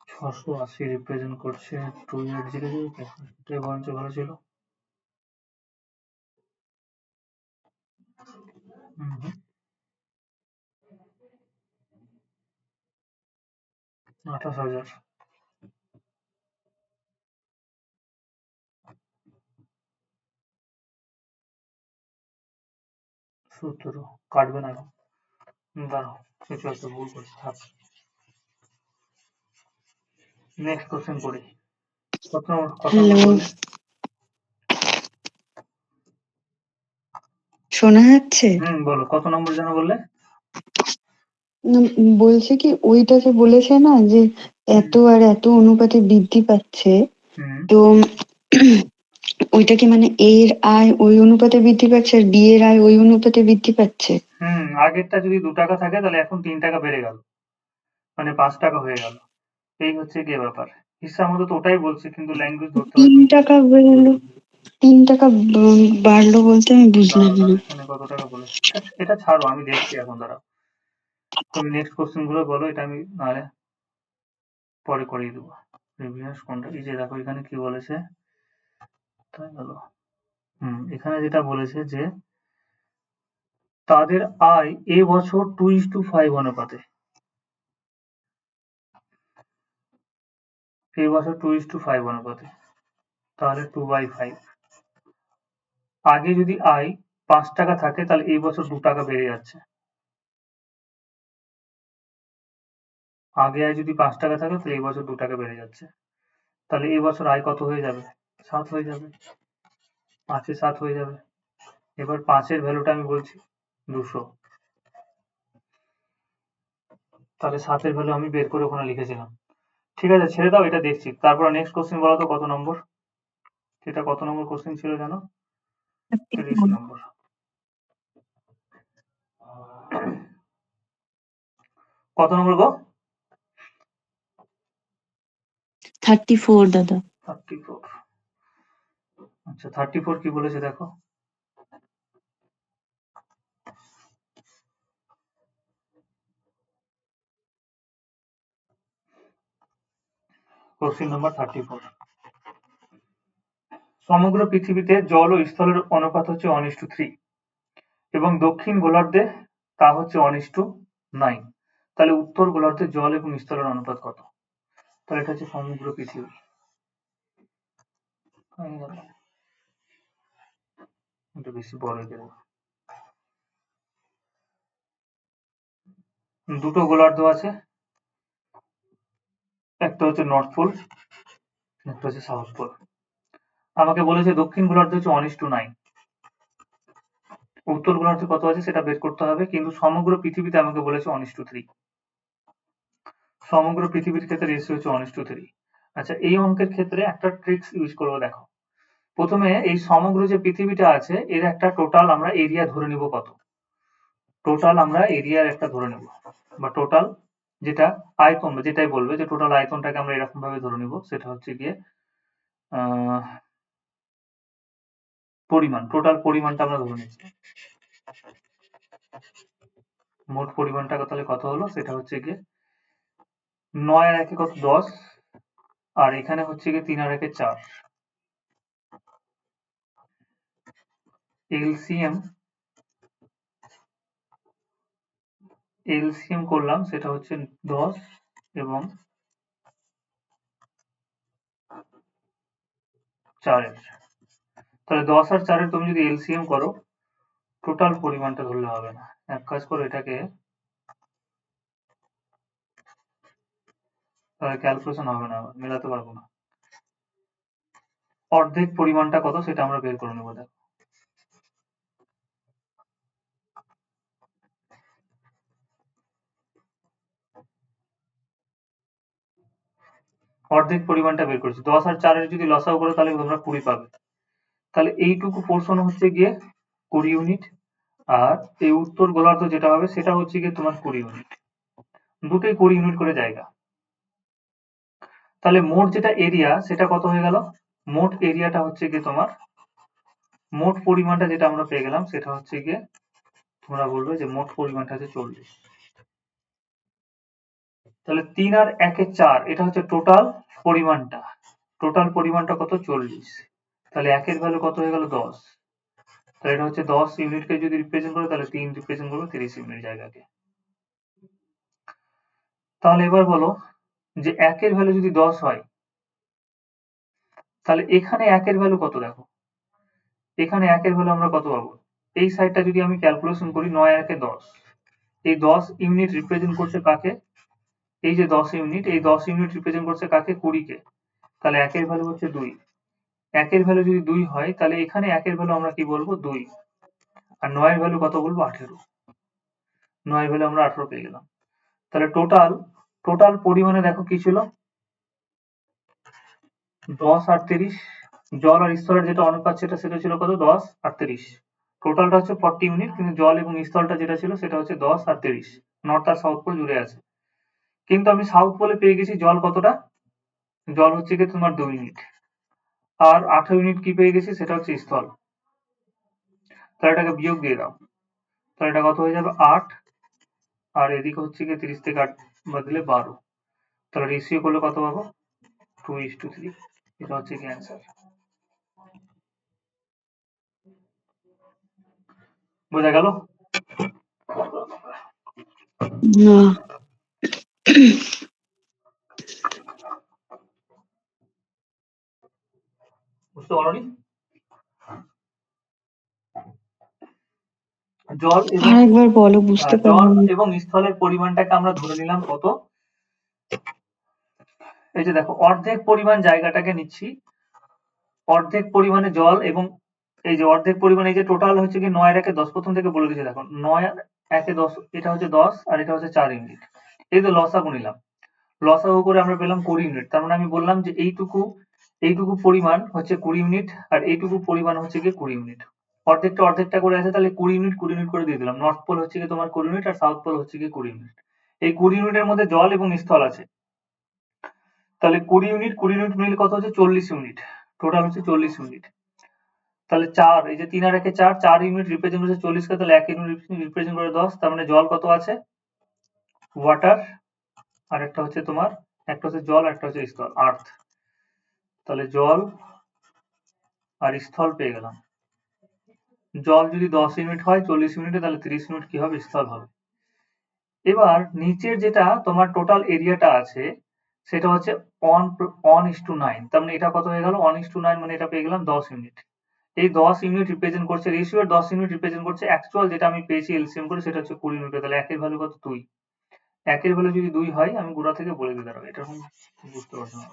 680 রিপ্রেজেন্ট করছে 2800, এটাই বরঞ্চ ভালো ছিল। হুম, 28,000। 17 কাটবে না এখন। দাঁড়াও, কিছু একটা ভুল করছি, থাক। নেক্সট কোশ্চেন করি। কত নম্বর হ্যালো, বললে? শোনা যাচ্ছে? বলো, কত নম্বর যেন বললে? বলছে কি ওইটাকে বলেছে না যে এত আর এত অনুপাতে বৃদ্ধি পাচ্ছে, হুম তো ওইটা কি মানে এ এর আয় ওই অনুপাতে বৃদ্ধি পাচ্ছে আর বি এর আয় ওই অনুপাতে বৃদ্ধি পাচ্ছে? আগেরটা যদি 2 টাকা থাকে তাহলে এখন 3 টাকা বেড়ে গেল, মানে 5 টাকা হয়ে গেল। এই হচ্ছে গিয়ে ব্যাপার। হিসাব মতো তো ওটাই বলছে, কিন্তু ল্যাঙ্গুয়েজ ধরতে হয়। 3 টাকা বেরোলো, 3 টাকা বাড়লো বলতে আমি বুঝলাম দাঁড়াও, না। এখানে কত টাকা বলেছে, এটা ছাড়ো, আমি দেখছি এখন, দাঁড়াও। তুমি নেক্সট কোশ্চেন গুলো বলো, এটা আমি নাহলে পরে করিয়ে দেবো। প্রিভিয়াস কোনটা, এই যে দেখো এখানে কি বলেছে, তাই হলো। এখানে যেটা বলেছে যে তাদের আয় এ বছর 2:5 অনুপাতে, এই বছর 2:5 অনুপাতে, তাহলে 2/5। আগে যদি আয় 5 টাকা থাকে তাহলে এই বছর 2 টাকা বেড়ে যাচ্ছে। আগে আয় যদি 5 টাকা থাকে তাহলে এই বছর 2 টাকা বেড়ে যাচ্ছে। তাহলে এই বছর আয় কত হয়ে যাবে? 7 হয়ে যাবে। 5 এ 7 হয়ে যাবে। এবার 5 এর ভ্যালুটা আমি বলছি 200। তাহলে 7 এর ভ্যালু আমি বের করে ওখানে লিখেছিলাম। ঠিক আছে, ছেড়ে দাও, এটা দেখছি। তারপর নেক্সট কোশ্চেন বলো তো কত নম্বর? এটা কত নম্বর কোশ্চেন ছিল জানো? 30 নম্বর। কত নম্বর গো? 34 দাদা। 34। আচ্ছা, 34 কি বলেছে দেখো। Question number 34। সমগ্র পৃথিবীতে জল ও স্থলের অনুপাত হচ্ছে 1:3 এবং দক্ষিণ গোলার্ধে তা হচ্ছে 1:9। তাহলে উত্তর গোলার্ধে জল এবং স্থলের অনুপাত কত? তাহলে এটা হচ্ছে সমগ্র পৃথিবী। হয়ে গেল। একটু বেশি বড় হয়ে যাবে। দুটো গোলার্ধ আছে, একটা হচ্ছে নর্থ পোল, একটা হচ্ছে সাউথ পোল। আমাকে বলেছে দক্ষিণ গোলার্ধে হচ্ছে 1:9, উত্তর গোলার্ধে কত আছে সেটা বের করতে হবে, কিন্তু সমগ্র পৃথিবীতে আমাকে বলেছে 1:3। সমগ্র পৃথিবীর ক্ষেত্রে রেশিও হচ্ছে 1:3। আচ্ছা, এই অঙ্কের ক্ষেত্রে একটা ট্রিক্স ইউজ করবো, দেখো। প্রথমে এই সমগ্র যে পৃথিবীটা আছে এর একটা টোটাল আমরা এরিয়া ধরে নিব কত। টোটাল আমরা এরিয়ার একটা ধরে নেব, বা টোটাল যেটা আয়তন, যেটাই বলবে যে টোটাল আয়তনটাকে আমরা এরকম ভাবে ধরে নিব, সেটা হচ্ছে গিয়ে পরিমাণ, টোটাল পরিমাণটা আমরা ধরে নিচ্ছি। মোট পরিমাণটা তাহলে কত হলো, সেটা হচ্ছে গিয়ে 9 আর 1 কত 10, আর এখানে হচ্ছে গিয়ে 3 আর 1 4। এলসিএম করলাম, সেটা হচ্ছে 10 এবং 4 এর। তাহলে 10 আর 4 এর তুমি যদি এলসিএম করো, টোটাল পরিমাণটা ধরলে হবে না। এক কাজ করো, এটাকে, তাহলে ক্যালকুলেশন হবে না, মেলাতে পারবো না। অর্ধেক পরিমাণটা কত সেটা আমরা বের করে নেবো, দেখো। অর্ধেক পরিমাণটা বের করেছি। 10 আর 4 এর যদি লসাগু করো তাহলে তোমরা 20 পাবে। তাহলে এইটুকু পোর্শন হচ্ছে গিয়ে 20 ইউনিট, আর এই উত্তর গোলার্ধ যেটা হবে সেটা হচ্ছে গিয়ে তোমার 20 ইউনিট। দুটোই 20 ইউনিট করে জায়গা। তাহলে মোট যেটা এরিয়া সেটা কত হয়ে গেল? মোট এরিয়াটা হচ্ছে গিয়ে তোমার, মোট পরিমাণটা যেটা আমরা পেয়ে গেলাম সেটা হচ্ছে গিয়ে, তোমরা বলবে যে মোট পরিমাণটা হচ্ছে 40। তাহলে 3 আর 1 4, এটা হচ্ছে টোটাল পরিমাণটা। টোটাল পরিমাণটা কত? 40। তাহলে 1 এর ভ্যালু কত হয়ে গেল? 10। তাহলে এটা হচ্ছে 10 ইউনিটকে যদি রিপ্রেজেন্ট করে তাহলে 3 রিপ্রেজেন্ট করবে 30 ইউনিট জায়গাকে। তাহলে এবার বলো যে 1 এর ভ্যালু যদি 10 হয়, তাহলে এখানে 1 এর ভ্যালু কত দেখো। এখানে 1 এর ভ্যালু আমরা কত পাবো? এই সাইডটা যদি আমি ক্যালকুলেশন করি, 9 আর 1 10, এই 10 ইউনিট রিপ্রেজেন্ট করছে কাকে? এই যে 10 ইউনিট, এই 10 ইউনিট রিপ্রেজেন্ট করছে কাকে? 20 কে। তাহলে 1 এর ভ্যালু হচ্ছে 2। 1 এর ভ্যালু যদি 2 হয় তাহলে এখানে 1 এর ভ্যালু আমরা কি বলবো? 2। আর 9 এর ভ্যালু কত বলবো? 18। 9 এর ভ্যালু আমরা 18 পেয়ে গেলাম। তাহলে টোটাল পরিমাণে দেখো কি ছিল? 10 আর 30। জল আর স্থলের যেটা অনুপাত সেটা ছিল কত? 10 আর 30। টোটালটা হচ্ছে 40 ইউনিট, কিন্তু জল এবং স্থলটা যেটা ছিল সেটা হচ্ছে 10 আর 30। নর্থ আর সাউথ পোল জুড়ে আছে। কিন্তু আমি সাউথ পোলে পেয়ে গেছি জল কতটা? জল হচ্ছে কি তোমার 2 ইউনিট। আর 18 ইউনিট কি পেয়ে গেছি? সেটা হচ্ছে স্থল। তাহলে এটাকে বিয়োগ দিয়ে দাও। তাহলে এটা কত হয়ে যাবে? 8। আর এদিকে হচ্ছে কি 30 থেকে 8 বাদ দিলে 12। তাহলে রেশিও করলে কত পাবো? 2:3। এটা হচ্ছে কি অ্যান্সার। বোঝা গেল? না। বুঝতে পারোনি? জল এবং আরেকবার বলো, বুঝতে জল পারলাম না। এবং স্থলের পরিমাণটাকে আমরা ধরে নিলাম কত? এই যে দেখো, অর্ধেক পরিমাণ জায়গাটাকে নিচ্ছি, অর্ধেক পরিমাণে জল এবং এই যে অর্ধেক পরিমাণে, এই যে টোটাল হচ্ছে কি 9 এর 1 এ 10, প্রথম থেকে বলে দিচ্ছি দেখো, 9 আর 1 এ 10, এটা হচ্ছে 10 আর এটা হচ্ছে 4 ইউনিট। এই যে লসাগু নিলাম, লসাগু করে আমরা পেলাম 20 ইউনিট। তার মানে আমি বললাম যে এইটুকু পরিমাণ হচ্ছে 20 ইউনিট আর এইটুকু পরিমাণ হচ্ছে কি 20 ইউনিট। অর্ধেকটা করে আছে, তাহলে 20 ইউনিট 20 ইউনিট করে দিয়ে দিলাম। নর্থ পোল হচ্ছে কি তোমার 20 ইউনিট আর সাউথ পোল হচ্ছে কি 20 ইউনিট। এই 20 ইউনিটের মধ্যে জল এবং স্থল আছে। তাহলে 20 ইউনিট মিলে কত হচ্ছে? 40 ইউনিট। টোটাল হচ্ছে 40 ইউনিট। তাহলে 4, এই যে 3 আর 1 এ 4, 4 ইউনিট রিপ্রেজেন্ট করছে 40 কে, তাহলে 1 ইউনিট রিপ্রেজেন্ট করে 10। তার মানে জল কত আছে? ওয়াটার। আর একটা হচ্ছে তোমার, একটা হচ্ছে জল আর একটা হচ্ছে স্থল, আর্থ। তাহলে জল আর স্থল পেয়ে গেলাম। জল যদি 10 ইউনিট হয় 40 ইউনিটে, তাহলে 30 ইউনিট কি হবে? স্থল হবে। এবার নিচের যেটা তোমার টোটাল এরিয়াটা আছে সেটা হচ্ছে 1:9। তার মানে এটা কত হয়ে গেল? 1:9, মানে এটা পেয়ে গেলাম 10 ইউনিট। এই 10 ইউনিট রিপ্রেজেন্ট করছে, রেশিওর 10 ইউনিট রিপ্রেজেন্ট করছে অ্যাকচুয়াল যেটা আমি পেয়েছি এলসিএম করে, সেটা হচ্ছে 20 ইউনিট। তাহলে 1 এর ভ্যালু কত? 2। 1 এর ভ্যালু যদি 2 হয়, আমি গোড়া থেকে বলে দিতে পারবো। এটা বুঝতে পারছো না?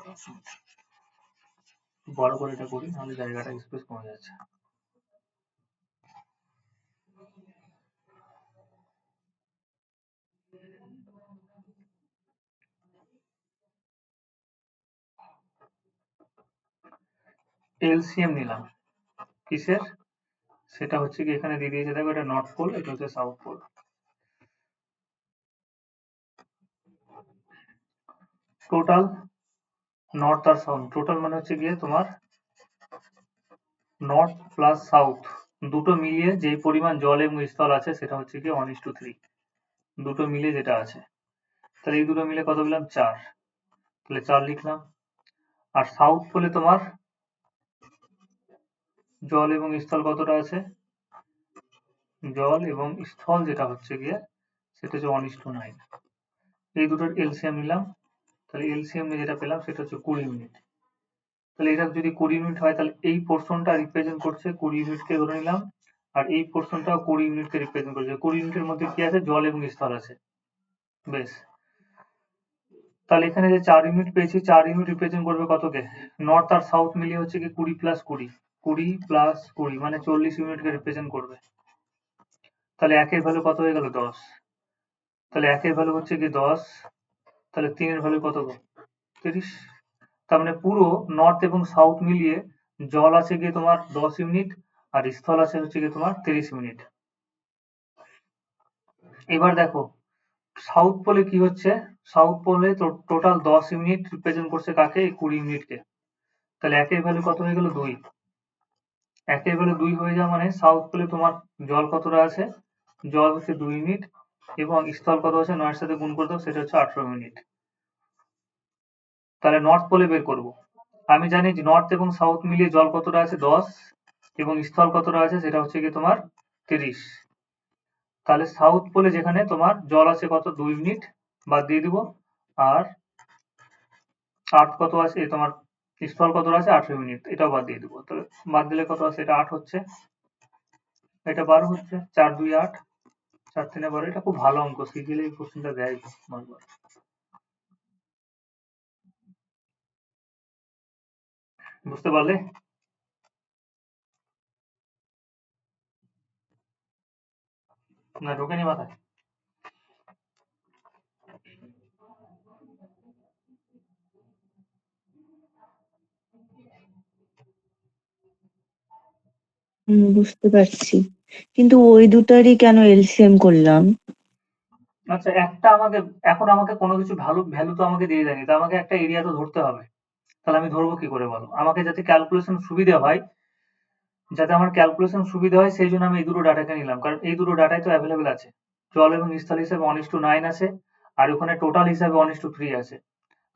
বড় করে এটা করি, নাহলে জায়গাটা স্পেস কমে যাচ্ছে। এলসিএম নিলাম কিসের? সেটা হচ্ছে কি এখানে দিয়ে দিয়েছে দেখো, এটা নর্থ পোল, এটা হচ্ছে সাউথ পোল। টোটাল নর্থ আর সাউথ, টোটাল মানে হচ্ছে গিয়ে তোমার নর্থ প্লাস সাউথ দুটো মিলিয়ে যে পরিমাণ জল এবং স্থল আছে সেটা হচ্ছে কি 1:3। দুটো মিলে যেটা আছে, তাহলে এই দুটো মিলে কত পেলাম? 4। তাহলে 4 লিখলাম। আর সাউথ পোলে তোমার জল এবং স্থল কতটা আছে? জল এবং স্থল যেটা হচ্ছে গিয়ে সেটা হচ্ছে 1:9। এই দুটোর এলসিএম নিলাম, তাহলে এলসিএম যেটা পেলাম সেটা হচ্ছে 20 ইউনিট। তাহলে এটা যদি 20 ইউনিট হয়, তাহলে এই পোর্শনটা রিপ্রেজেন্ট করছে 20 ইউনিটকে ধরে নিলাম, আর এই পোর্শনটাও 20 ইউনিটকে রিপ্রেজেন্ট করছে। 20 ইউনিটের মধ্যে কি আছে? জল এবং স্থল আছে। বেশ, তাহলে এখানে যে 4 ইউনিট পেয়েছি, 4 ইউনিট রিপ্রেজেন্ট করবে কতকে? নর্থ আর সাউথ মিলিয়ে হচ্ছে কি 20 প্লাস 20, 20 প্লাস 20 মানে 40 ইউনিটকে রিপ্রেজেন্ট করবে। তাহলে 1 এর ভ্যালু কত হয়ে গেল? 10। তাহলে 1 এর ভ্যালু হচ্ছে কি 10, তাহলে 3 এর ভ্যালু কত? 30। তার মানে পুরো নর্থ এবং সাউথ মিলিয়ে জল আছে গিয়ে তোমার 10 ইউনিট আর স্থল আছে হচ্ছে গিয়ে তোমার 30 ইউনিট। এবার দেখো সাউথ পোলে কি হচ্ছে? সাউথ পোলে টোটাল 10 ইউনিট রিপ্রেজেন্ট করছে কাকে? 20 ইউনিটকে। তাহলে 1 এর ভ্যালু কত হয়ে গেল? 2। 1 এর ভ্যালু 2 হয়ে যাওয়া মানে সাউথ পোলে তোমার জল কতটা আছে? জল হচ্ছে 2 ইউনিট এবং স্থল কত আছে? 9 এর সাথে গুণ করে দাও, সেটা হচ্ছে 18 ইউনিট। তাহলে নর্থ পোলে বের করব। আমি জানি যে নর্থ এবং সাউথ মিলিয়ে জল কতটা আছে? 10 এবং স্থল কতটা আছে? সেটা হচ্ছে কি তোমার 30। তাহলে সাউথ পোলে যেখানে তোমার জল আছে কত? 2 ইউনিট, বাদ দিয়ে দিব। আর আর্থ কত আছে? তোমার স্থল কত আছে? 18 ইউনিট, এটাও বাদ দিয়ে দিব। তাহলে বাদ দিলে কত আছে? এটা 8 হচ্ছে, এটা 12 হচ্ছে, 4 2 8। 4 3 12, এটা খুব ভালো অঙ্ক, সিজিএল এই কোশ্চেনটা দেয় বারবার। বুঝতে পারলে? না ঢোকেনি মাথায়? বুঝতে পারছি, কিন্তু ওই দুটারই কেন এলসিএম করলাম? আচ্ছা, একটা আমাকে এখন আমাকে কোনো কিছু ভ্যালু তো আমাকে দিয়ে দেয়নি, তো আমাকে একটা এরিয়া তো ধরতে হবে। তাহলে আমি ধরবো কি করে বলো? আমাকে যাতে ক্যালকুলেশন সুবিধা হয়, সেই জন্য আমি এই দুটো ডাটাকে নিলাম, কারণ এই দুটো ডাটাই তো অ্যাভেলেবেল আছে। জল এবং স্থল হিসাবে 1:9 আছে, আর ওখানে টোটাল হিসাবে 1:3 আছে।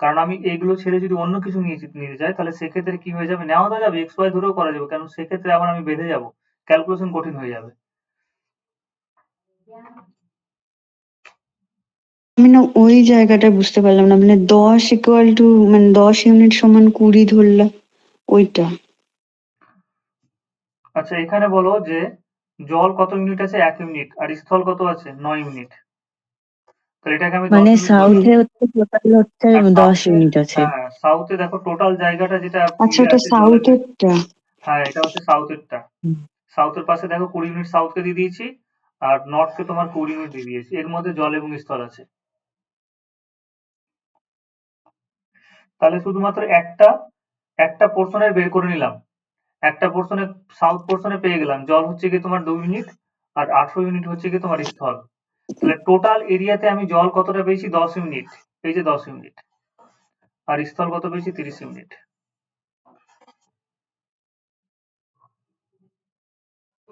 কারণ আমি এইগুলো ছেড়ে যদি অন্য কিছু নিতে চাই, তাহলে সেক্ষেত্রে কি হয়ে যাবে, নেওয়া তো যাবে, এক্স ওয়াই ধরেও করা যাবে, কারণ সেক্ষেত্রে আবার আমি বেঁধে যাবো, ক্যালকুলেশন কঠিন হয়ে যাবে। আমি না ওই জায়গাটা বুঝতে পারলাম না, মানে 10 ইকুয়াল টু মানে 10 ইউনিট সমান 20 ধরলাম ওইটা। আচ্ছা, এখানে বলো যে জল কত ইউনিট আছে, 1 ইউনিট, আর স্থল কত আছে, 9 ইউনিট। তাহলে এটাকে আমি 10 মানে ইউনিট ধরলাম। সাউথে হচ্ছে টোটাল হচ্ছে আর 10 সাউথে, ইউনিট আছে। হ্যাঁ সাউথে দেখো টোটাল জায়গাটা যেটা আচ্ছা, ইয়ে ওটা আছে জলের, সাউথেরটা। হ্যাঁ এটা হচ্ছে সাউথেরটা। হুম। সাউথের পাশে দেখো 20 ইউনিট সাউথকে দিয়ে দিয়েছি, আর নর্থকে তোমার 20 ইউনিট দিয়ে দিয়েছি, এর মধ্যে জল এবং স্থল আছে। তাহলে শুধুমাত্র একটা একটা পোর্শনের বের করে নিলাম, একটা পোর্শনে, সাউথ পোর্শনে পেয়ে গেলাম জল হচ্ছে কি তোমার 2 ইউনিট, আর 18 ইউনিট হচ্ছে কি তোমার স্থল। তাহলে টোটাল এরিয়াতে আমি জল কতটা পেয়েছি, 10 ইউনিট, এই যে 10 ইউনিট, আর স্থল কত পেয়েছি, 30 ইউনিট।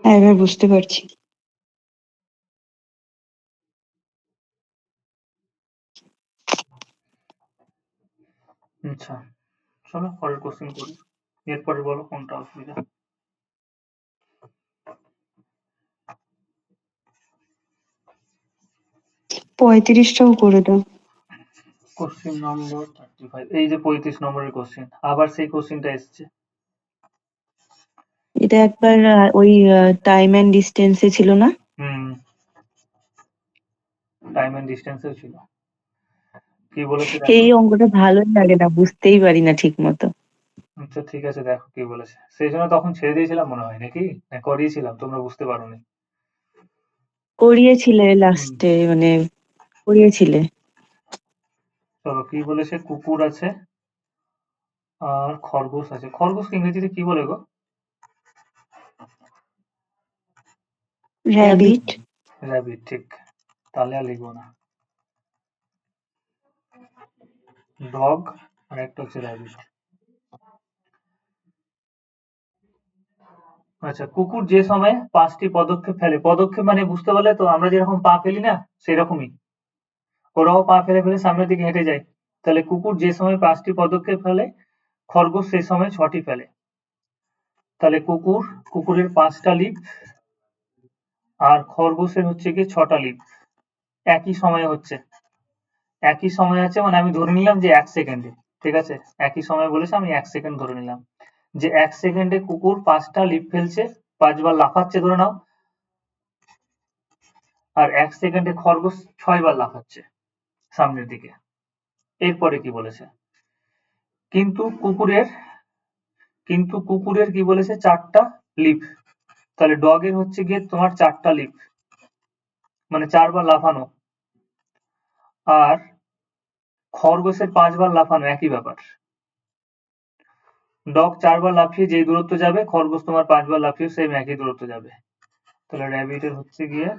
হ্যাঁ, এবার বুঝতে পারছি। আচ্ছা, চলো পরের কোশ্চেন করি। এরপরে বলো কোনটা অসুবিধা। 35টাও করে দাও। কোশ্চেন নম্বর 35, এই যে 35 নম্বরের কোশ্চেন, আবার সেই কোশ্চেনটা এসছে। এটা একবার ওই টাইম এন্ড ডিস্টেন্সে ছিল না? হুম, টাইম এন্ড ডিস্টেন্সেও ছিল। কি বলেছে দেখো। এই অঙ্কটা ভালোই লাগে না, বুঝতেই পারি না ঠিক মতো। আচ্ছা ঠিক আছে, দেখো কি বলেছে। সেই জন্য তখন ছেড়ে দিয়েছিলাম মনে হয়, নাকি না করিয়েছিলাম, তোমরা বুঝতে পারোনি। করিয়েছিলে হুম, লাস্টে, মানে করিয়েছিলে। চলো কি বলেছে, কুকুর আছে আর খরগোশ আছে। খরগোশকে ইংরেজিতে কি বলে গো? র্যাবিট। র্যাবিট, ঠিক। তাহলে আর লিখবো না। ডগ আর একটা হচ্ছে র্যাবিট। আচ্ছা, কুকুর যে সময় 5টি পদক্ষেপ ফেলে, পদক্ষেপ মানে বুঝতে পারলে তো, আমরা যেরকম পা ফেলি না, সেরকমই ওরাও পা ফেলে ফেলে সামনের দিকে হেঁটে যায়। তাহলে কুকুর যে সময় 5টি পদক্ষেপ ফেলে, খরগোশ সেই সময় 6টি ফেলে। তাহলে কুকুরের 5টা লিফ, আর খরগোশের হচ্ছে কি 6টা লিফ। একই সময়ে হচ্ছে, একই সময় আছে, মানে আমি ধরে নিলাম যে 1 সেকেন্ডে, ঠিক আছে, একই সময় বলেছে, আমি 1 সেকেন্ড ধরে নিলাম যে 1 সেকেন্ডে কুকুর 5টা লিফ ফেলছে, 5বার লাফাচ্ছে ধরে নাও, আর 1 সেকেন্ডে খরগোশ 6বার লাফাচ্ছে সামনের দিকে। এরপরে কি বলেছে, কিন্তু কুকুরের কি বলেছে, 4টা লিফ। তাহলে ডগের হচ্ছে গিয়ে তোমার 4টা লিফ, মানে 4বার লাফানো, আর খরগোশের 5বার লাফানো, একই ব্যাপার। ডগ 4বার লাফিয়ে যেই দূরত্ব যাবে, খরগোশ তোমার 5বার লাফিয়ে সেম একই দূরত্ব যাবে। তাহলে র্যাবিটের হচ্ছে গিয়ে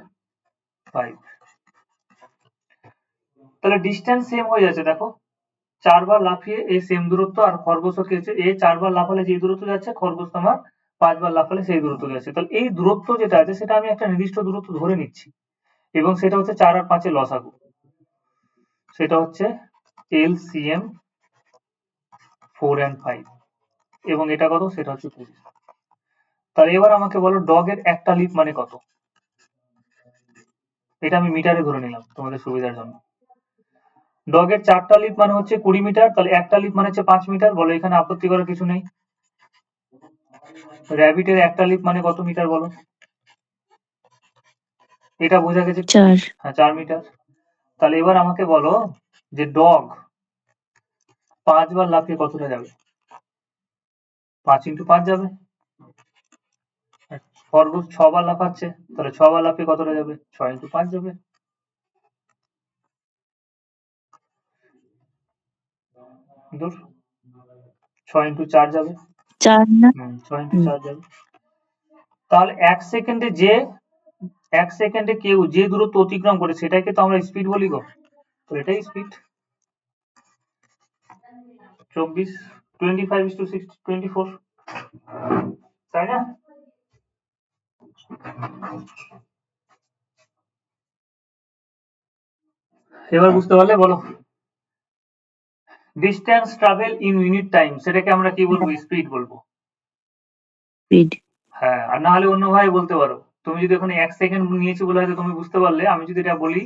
5। তাহলে ডিস্টেন্স সেম হয়ে যাচ্ছে দেখো, 4বার লাফিয়ে এই সেম দূরত্ব, আর খরগোশ হচ্ছে এ 4বার লাফালে যে দূরত্ব যাচ্ছে, খরগোশ তোমার 5বার লাফালে সেই দূরত্ব যাচ্ছে। তাহলে এই দূরত্ব যেটা আছে, সেটা আমি একটা নির্দিষ্ট দূরত্ব ধরে নিচ্ছি, এবং সেটা হচ্ছে 4 আর 5 এর লসাগু, সেটা হচ্ছে LCM 4 and 5, এবং এটা কত, সেটা হচ্ছে 20। তাহলে এবার আমাকে বলো ডগের একটা লিফ মানে কত। এটা আমি মিটারে ধরে নিলাম তোমাদের সুবিধার জন্য। ডগের 4টা লিফ মানে হচ্ছে 20 মিটার, তাহলে একটা লিফ মানে হচ্ছে 5 মিটার, বলো এখানে আপত্তি করার কিছু নেই। র্যাবিটের একটা লিফ মানে কত মিটার বলো। এটা বোঝা গেছে। 4। হ্যাঁ, 4 মিটার। তাহলে এবার আমাকে বলো যে ডগ 5 বার লাফিয়ে কতটা যাবে? 5 × 5 যাবে। খরগোশ 6 বার লাফাচ্ছে, তাহলে 6 বার লাফিয়ে কতটা যাবে? 6 × 5 যাবে। দূর 6 × 4 যাবে। 4 না? 6 × হুম। 4 যাবে। তাহলে 1 সেকেন্ডে কেউ যে দূরত্ব অতিক্রম করে সেটাকে তো আমরা স্পিড বলি গো। তো এটাই স্পিড। 24 25:60 24, তাই না? এবার বুঝতে পারলে বলো। Distance travel in unit time সেটাকে আমরা কি বলবো? স্পিড বলবো। স্পিড। হ্যাঁ, আর না হলে অন্যভাবে বলতে পারো। তুমি যদি ওখানে 1 সেকেন্ড নিয়েছি বলে হয়তো তুমি বুঝতে পারলে। আমি যদি এটা বলি,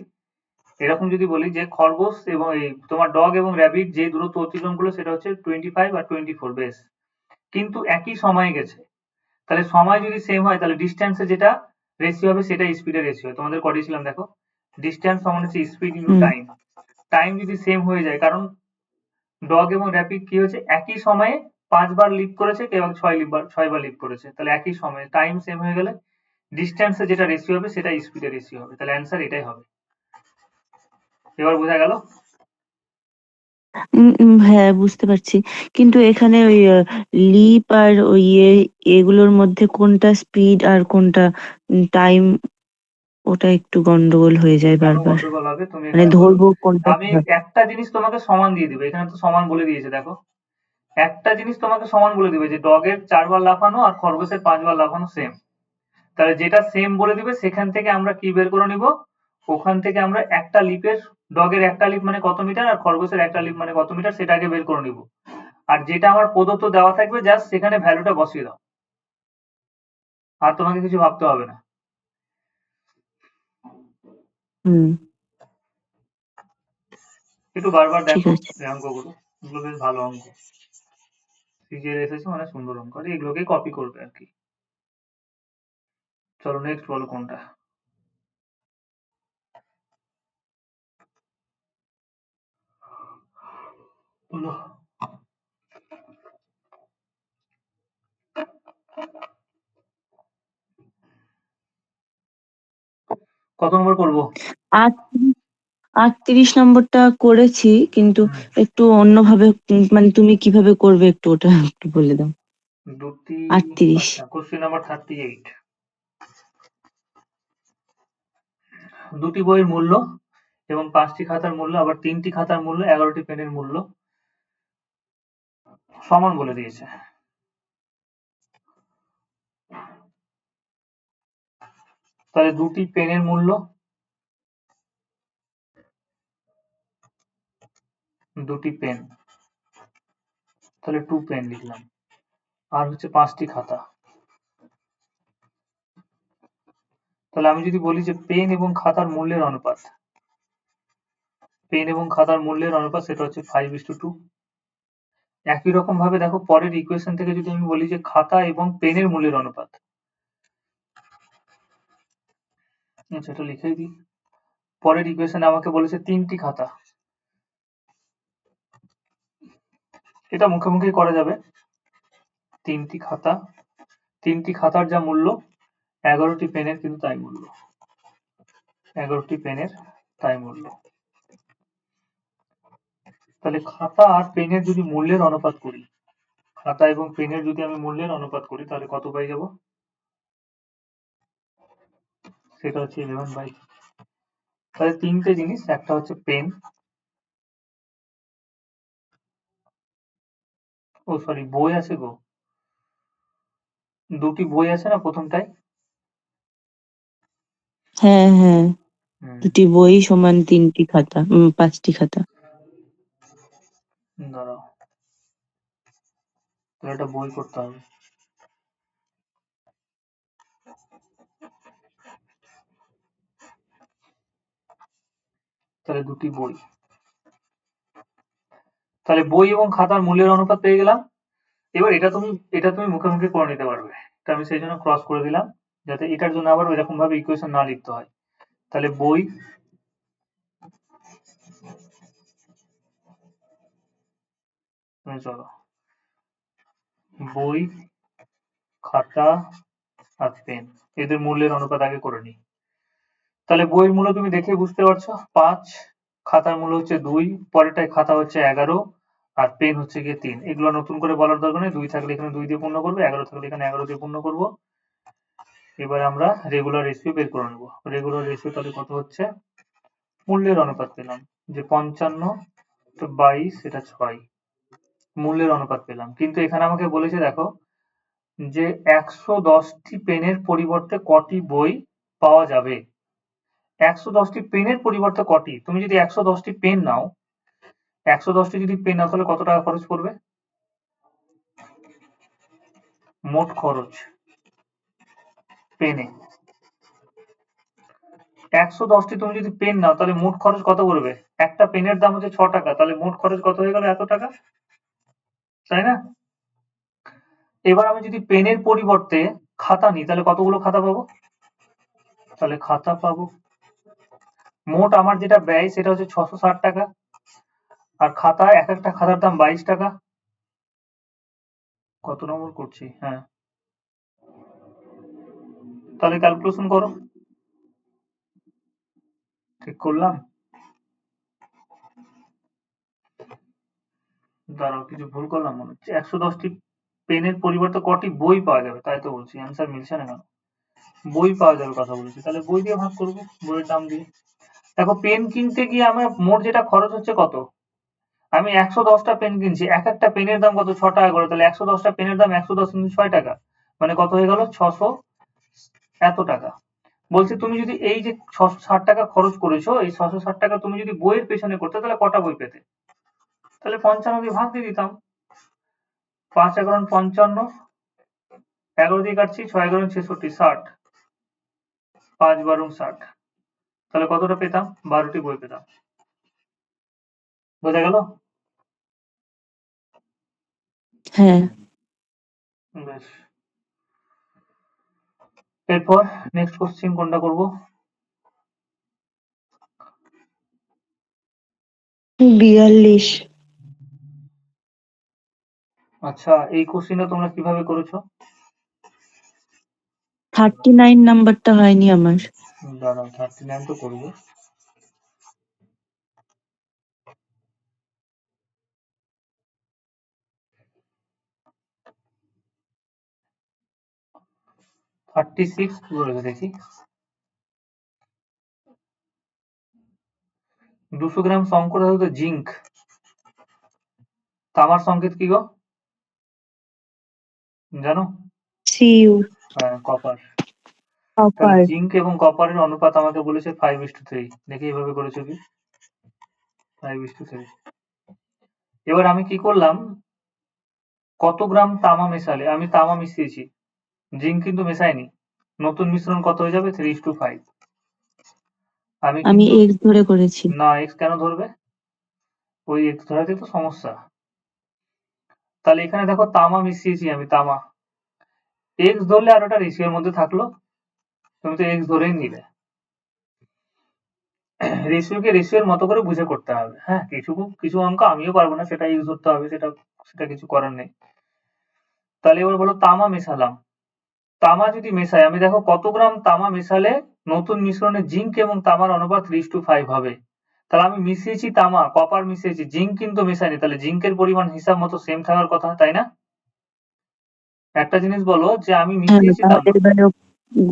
এরকম যদি বলি যে খরগোশ এবং এই তোমার ডগ এবং র‍্যাবিট যে দূরত্ব অতিক্রম করলো সেটা হচ্ছে 25 আর 24 বেশ। কিন্তু একই সময়ে গেছে। তাহলে সময় যদি সেম হয় তাহলে ডিস্টেন্সে যেটা রেশিও হবে সেটাই স্পিডের রেশিও। তোমাদের করিয়েছিলাম দেখো। ডিস্টেন্স সমান হচ্ছে স্পিড ইনটু হুম। টাইম। টাইম যদি সেম হয়ে যায়, কারণ ডগ এবং র‍্যাপিড কি হয়েছে একই সময়ে 5 বার লিপ করেছে, কেউ 6 বার লিপ করেছে। তাহলে একই সময়ে টাইম সেম হয়ে গেলে ডিস্টেন্সে যেটা রেশিও হবে সেটা স্পিডের রেশিও হবে। তাহলে অ্যান্সার এটাই হবে। এবার বোঝা গেল? হ্যাঁ, বুঝতে পারছি। কিন্তু এখানে ওই লিপ আর ওই এগুলোর মধ্যে কোনটা স্পিড আর কোনটা টাইম, ওটা একটু গন্ডগোল হয়ে যায় কেন বারবার। গন্ডগোল হবে? তুমি মানে এখানে বলো। ধরবো কোনটা আমি একটা জিনিস তোমাকে সমান দিয়ে দিবো। এখানে তো সমান বলে দিয়েছে দেখো। একটা জিনিস তোমাকে সমান বলে দিবে যে ডগের 4 বার লাফানো আর খরগোশের 5 বার লাফানো সেম। তাহলে যেটা সেম বলে দিবে সেখান থেকে আমরা কি বের করে নিব? ওখান থেকে আমরা একটা লিপের, ডগের একটা লিপ মানে কত মিটার আর খরগোশের একটা লিপ মানে কত মিটার সেটা আগে বের করে নিব। আর যেটা আমার প্রদত্ত দেওয়া থাকবে জাস্ট সেখানে ভ্যালুটা বসিয়ে দাও। আর তোমাকে কিছু ভাবতে হবে না। হুম। একটু বারবার ঠিক দেখো আছে। এই অঙ্কগুলো। এগুলো বেশ ভালো অঙ্ক। সিজিএল এসেছে মানে সুন্দর অঙ্ক। আর এগুলোকে কপি করবে আর কি। চলো নেক্সট বলো কোনটা? বলো। কত নম্বর করবো? 38 নম্বরটা করেছি, কিন্তু হুম, একটু অন্যভাবে, মানে তুমি কিভাবে করবে একটু ওটা একটু বলে দাও। দুটি। 38। আচ্ছা, কোশ্চেন নাম্বার 38। দুটি বইয়ের মূল্য এবং 5টি খাতার মূল্য আবার 3টি খাতার মূল্য 11টি পেনের মূল্য সমান বলে দিয়েছে। তাহলে দুটি পেনের মূল্য, দুটি পেন, তাহলে 2 পেন লিখলাম। আর হচ্ছে 5টি খাতা। তাহলে আমি যদি বলি যে পেন এবং খাতার মূল্যের অনুপাত, পেন এবং খাতার মূল্যের অনুপাত সেটা হচ্ছে 5:2। একই রকম ভাবে দেখো পরের ইকুয়েশন থেকে যদি আমি বলি যে খাতা এবং পেনের মূল্যের অনুপাত, আচ্ছা এটা লিখেই দিই। পরের ইকুয়েশনে আমাকে বলেছে 3টি খাতা। এটা মুখে মুখেই করা যাবে। 3টি খাতা, 3টি খাতার যা মূল্য 11টি পেনের কিন্তু তাই মূল্য। 11টি পেনের তাই মূল্য। তাহলে খাতা আর পেনের যদি মূল্যের অনুপাত করি, খাতা এবং পেনের যদি আমি মূল্যের অনুপাত করি তাহলে কত পাই যাব? সেটা হচ্ছে 11/। তাহলে তিনটে জিনিস, একটা হচ্ছে পেন, ও সরি বই আছে গো, দুটি বই আছে না প্রথমটায়? হ্যাঁ, হ্যাঁ। হুম, দুটি বই সমান 3টি খাতা, 5টি খাতা। দাঁড়াও, তাহলে একটা বই করতে হবে। তাহলে দুটি বই, তাহলে বই এবং খাতার মূল্যের অনুপাত পেয়ে গেলাম। এবার এটা তুমি মুখে মুখে করে নিতে পারবে। এটা আমি সেই জন্য ক্রস করে দিলাম যাতে এটার জন্য আবার ওইরকম ভাবে ইকুয়েশন না লিখতে হয়। তাহলে বই চলো বই, খাতা আর পেন এদের মূল্যের অনুপাত আগে করে নিই। তাহলে বইয়ের মূল্য তুমি দেখে বুঝতে পারছো 5, খাতার মূল্য হচ্ছে 2, পরেরটায় খাতা হচ্ছে 11 আর পেন হচ্ছে গিয়ে 3। এগুলো নতুন করে বলার দরকার নেই, 2 থাকলে এখানে 2 দিয়ে পূর্ণ করবো, 11 থাকলে এখানে 11 দিয়ে পূর্ণ করবো। এবার আমরা রেগুলার রেশিও বের করে নেবো। রেগুলার রেশিও তাহলে কত হচ্ছে, মূল্যের অনুপাত পেলাম যে 55 তো 22 এটা 6 মূল্যের অনুপাত পেলাম। কিন্তু এখানে আমাকে বলেছে দেখো যে 110টি পেনের পরিবর্তে কটি বই পাওয়া যাবে। 110টি পেনের পরিবর্তে কটি, তুমি যদি 110টি পেন নাও, 110টি যদি পেন নাও তাহলে কত টাকা খরচ পড়বে, মোট খরচ পেনে 110টি তুমি যদি পেন নাও তাহলে মোট খরচ কত পড়বে, একটা পেনের দাম হচ্ছে 6 টাকা, তাহলে মোট খরচ কত হয়ে গেল, এত টাকা, তাই না? এবার আমি যদি পেনের পরিবর্তে খাতা নিই তাহলে কতগুলো খাতা পাবো, তাহলে খাতা পাবো, মোট আমার যেটা ব্যয় সেটা হচ্ছে 660 টাকা, আর খাতা এক একটা খাতার দাম 22 টাকা। কত নম্বর করছি, হ্যাঁ তাহলে ক্যালকুলেশন করো, ঠিক করলাম, দাঁড়াও কিছু ভুল করলাম মনে হচ্ছে, 110টি পেনের পরিবর্তে কটি বই পাওয়া যাবে, তাই তো বলছি, অ্যান্সার মিলছে না কেন, বই পাওয়া যাবে কথা বলেছি, তাহলে বই দিয়ে ভাগ করবো, বইয়ের দাম দিয়ে। দেখো পেন কিনতে গিয়ে আমার মোট যেটা খরচ হচ্ছে কত, আমি 110টা পেন কিনছি, এক একটা পেনের দাম কত, 6 টাকা করে, তাহলে 110টা পেনের দাম 110 × 6 টাকা, মানে কত হয়ে গেল 600 এত টাকা। বলছি তুমি যদি এই যে 660 টাকা খরচ করেছো, এই 660 টাকা তুমি যদি বইয়ের পেছনে করতে তাহলে কটা বই পেতে, তাহলে 55 দিয়ে ভাগ দিয়ে দিতাম, 5 এগারো 55, 11 দিয়ে কাটছি, 6 এগারো 66, 60, 5 12 60, তাহলে কতটা পেতাম, 12টি বই পেতাম। বোঝা গেল? হ্যাঁ। বেশ, এরপর নেক্সট কোশ্চেন কোনটা করব, 42। আচ্ছা এই কোশ্চেনটা তোমরা কিভাবে করেছো, 39 নাম্বারটা হয়নি আমার। দাঁড়াও 39 তো করবো, থার্টি সিক্স কি করেছে দেখি, 200 গ্রাম শঙ্কর ধাতুতে জিঙ্ক, তামার সংকেত কি গো জানো, সিইউ। হ্যাঁ কপার, তাহলে কপার। জিঙ্ক এবং কপারের অনুপাত আমাকে বলেছে 5:3, দেখি এইভাবে করেছো কি, 5:3। এবার আমি কি করলাম, কত গ্রাম তামা মেশালে, আমি তামা মিশিয়েছি, জিঙ্ক কিন্তু মেশাইনি, নতুন মিশ্রণ কত হয়ে যাবে 3:5। আমি আমি কিন্তু এক্স ধরে করেছি। না, এক্স কেন ধরবে, ওই এক্স ধরাতে তো সমস্যা। তাহলে এখানে দেখো তামা মিশিয়েছি আমি, তামা, এক্স ধরলে আর ওটা রেশিওর মধ্যে থাকলো, তুমি তো এক্স ধরেই নিলে, রেশিওকে রেশিওর মতো করে বুঝে করতে হবে, হ্যাঁ কিছু কিছু অঙ্ক আমিও পারবো না, সেটা এক্স ধরতে হবে, সেটা সেটা কিছু করার নেই। তাহলে এবার বলো তামা মেশালাম, তামা যদি মেশাই, আমি দেখো কত গ্রাম তামা মেশালে নতুন মিশ্রণে জিঙ্ক এবং তামার অনুপাত 3:5 হবে, তাহলে আমি মিশিয়েছি তামা, কপার মিশিয়েছি, জিঙ্ক কিন্তু মেশাইনি, তাহলে জিঙ্কের পরিমাণ হিসাব মতো সেম থাকার কথা, তাই না? একটা জিনিস বলো যে আমি হ্যাঁ, মিশিয়েছি তাহলে তামা, এবারে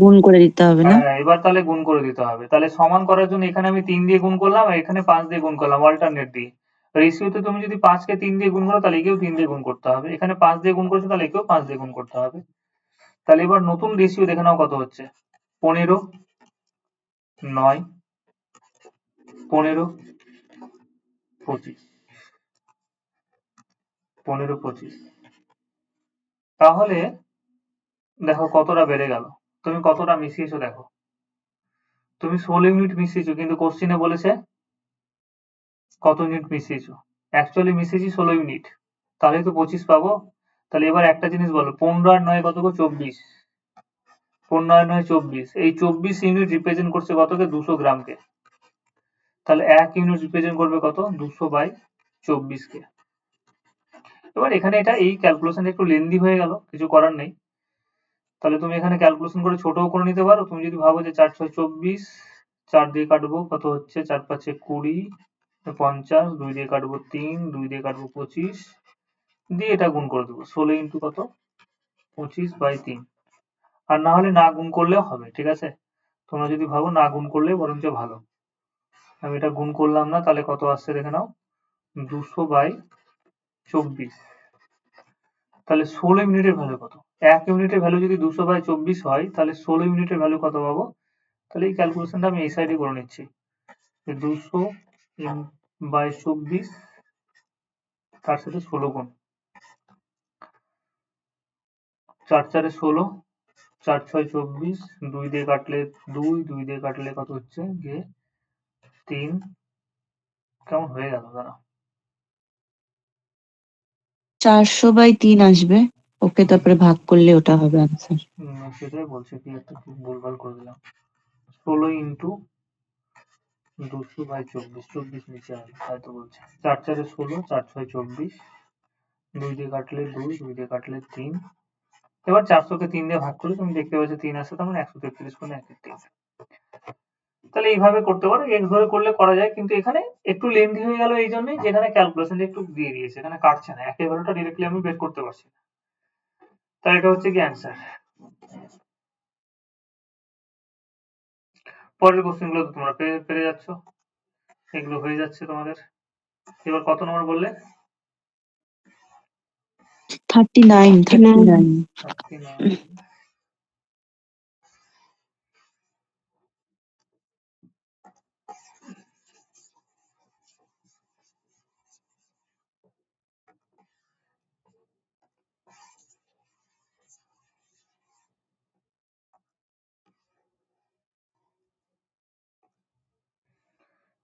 গুণ করে দিতে হবে না? হ্যাঁ এবার তাহলে গুণ করে দিতে হবে, তাহলে সমান করার জন্য এখানে আমি 3 দিয়ে গুণ করলাম আর এখানে 5 দিয়ে গুণ করলাম, অল্টারনেট দিয়ে। রেশিওতে তুমি যদি 5 কে 3 দিয়ে গুণ করো তাহলে একেও 3 দিয়ে গুণ করতে হবে, এখানে 5 দিয়ে গুণ করেছো তাহলে একেও 5 দিয়ে গুণ করতে হবে। তাহলে এবার নতুন রেশিও দেখে নাও কত হচ্ছে, 15, 9, 15, 25, 15, 25, তাহলে দেখো কতটা বেড়ে গেল, তুমি কতটা মিশিয়েছো দেখো, তুমি 16 ইউনিট মিশিয়েছো কিন্তু কোশ্চিনে বলেছে কত ইউনিট মিশিয়েছো, অ্যাকচুয়ালি মিশিয়েছি 16 ইউনিট, তাহলেই তো 25 পাবো। তাহলে এবার একটা জিনিস বলো, 15 আর 9 কত গো, 24, 9 24, এই 24 ইউনিট রিপ্রেজেন্ট করছে কতকে? 200 গ্রামকে। তাহলে 1 ইউনিট রিপ্রেজেন্ট করবে কত? 200/24 কে। এবার এখানে এটা এই ক্যালকুলেশন একটু লেন্দি হয়ে গেল, কিছু করার নেই। তাহলে তুমি এখানে ক্যালকুলেশন করে ছোটও করে নিতে পারো। তুমি যদি ভাবো যে 4 6 24, 4 দিয়ে কাটবো কত হচ্ছে? 4 5 20, 50, 2 দিয়ে কাটবো 3, 2 দিয়ে কাটবো 25, দিয়ে এটা গুণ করে দেবো 16 ইন্টু কত? 25/3। আর না হলে না গুণ করলেও হবে, ঠিক আছে? তোমরা যদি ভাবো না গুণ করলে বরঞ্চ ভালো। আমি এটা গুণ করলাম না, তাহলে কত আসছে দেখে নাও? 200/24। তাহলে 16 ইউনিটের ভ্যালু কত? 1 ইউনিটের ভ্যালু যদি 200/24 হয়, তাহলে 16 ইউনিটের ভ্যালু কত পাবো? তাহলে এই ক্যালকুলেশনটা আমি এই সাইডে করে নিচ্ছি। 200/24 তার সাথে 16 গুণ। 4 4 16, 4 6 24, 2 দিয়ে কাটলে 2, 2 দিয়ে কাটলে কত হচ্ছে? গিয়ে 3। কেমন হয়ে গেল দাঁড়াও। 400/3 আসবে। ওকে তারপরে ভাগ করলে ওটা হবে আনসার। সেটাই বলছে, কি একটা ভুলভাল করে দিলাম। 16 ইন্টু 200/24, 24 নিচে আসবে, তাই তো বলছে। 4 4 16, 4 6 24, 2 দিয়ে কাটলে 2, 2 দিয়ে কাটলে 3। এবার 400 কে 3 দিয়ে ভাগ করলে তুমি দেখতে পাচ্ছ 3 আসছে, তার মানে 133 গুণ 1 3। তাহলে এইভাবে করতে পারো, এক্স ধরে করলে করা যায়, কিন্তু এখানে একটু লেন্দি হয়ে গেল এই জন্যই, যেখানে ক্যালকুলেশন একটু দিয়ে দিয়েছে, এখানে কাটছে না, একেবারেটা ডিরেক্টলি আমি বের করতে পারছি না। তাহলে এটা হচ্ছে কি অ্যান্সার। পরের কোশ্চেন গুলো তোমরা পেরে যাচ্ছ, এগুলো হয়ে যাচ্ছে তোমাদের। এবার কত নম্বর বললে? 39 39। 39।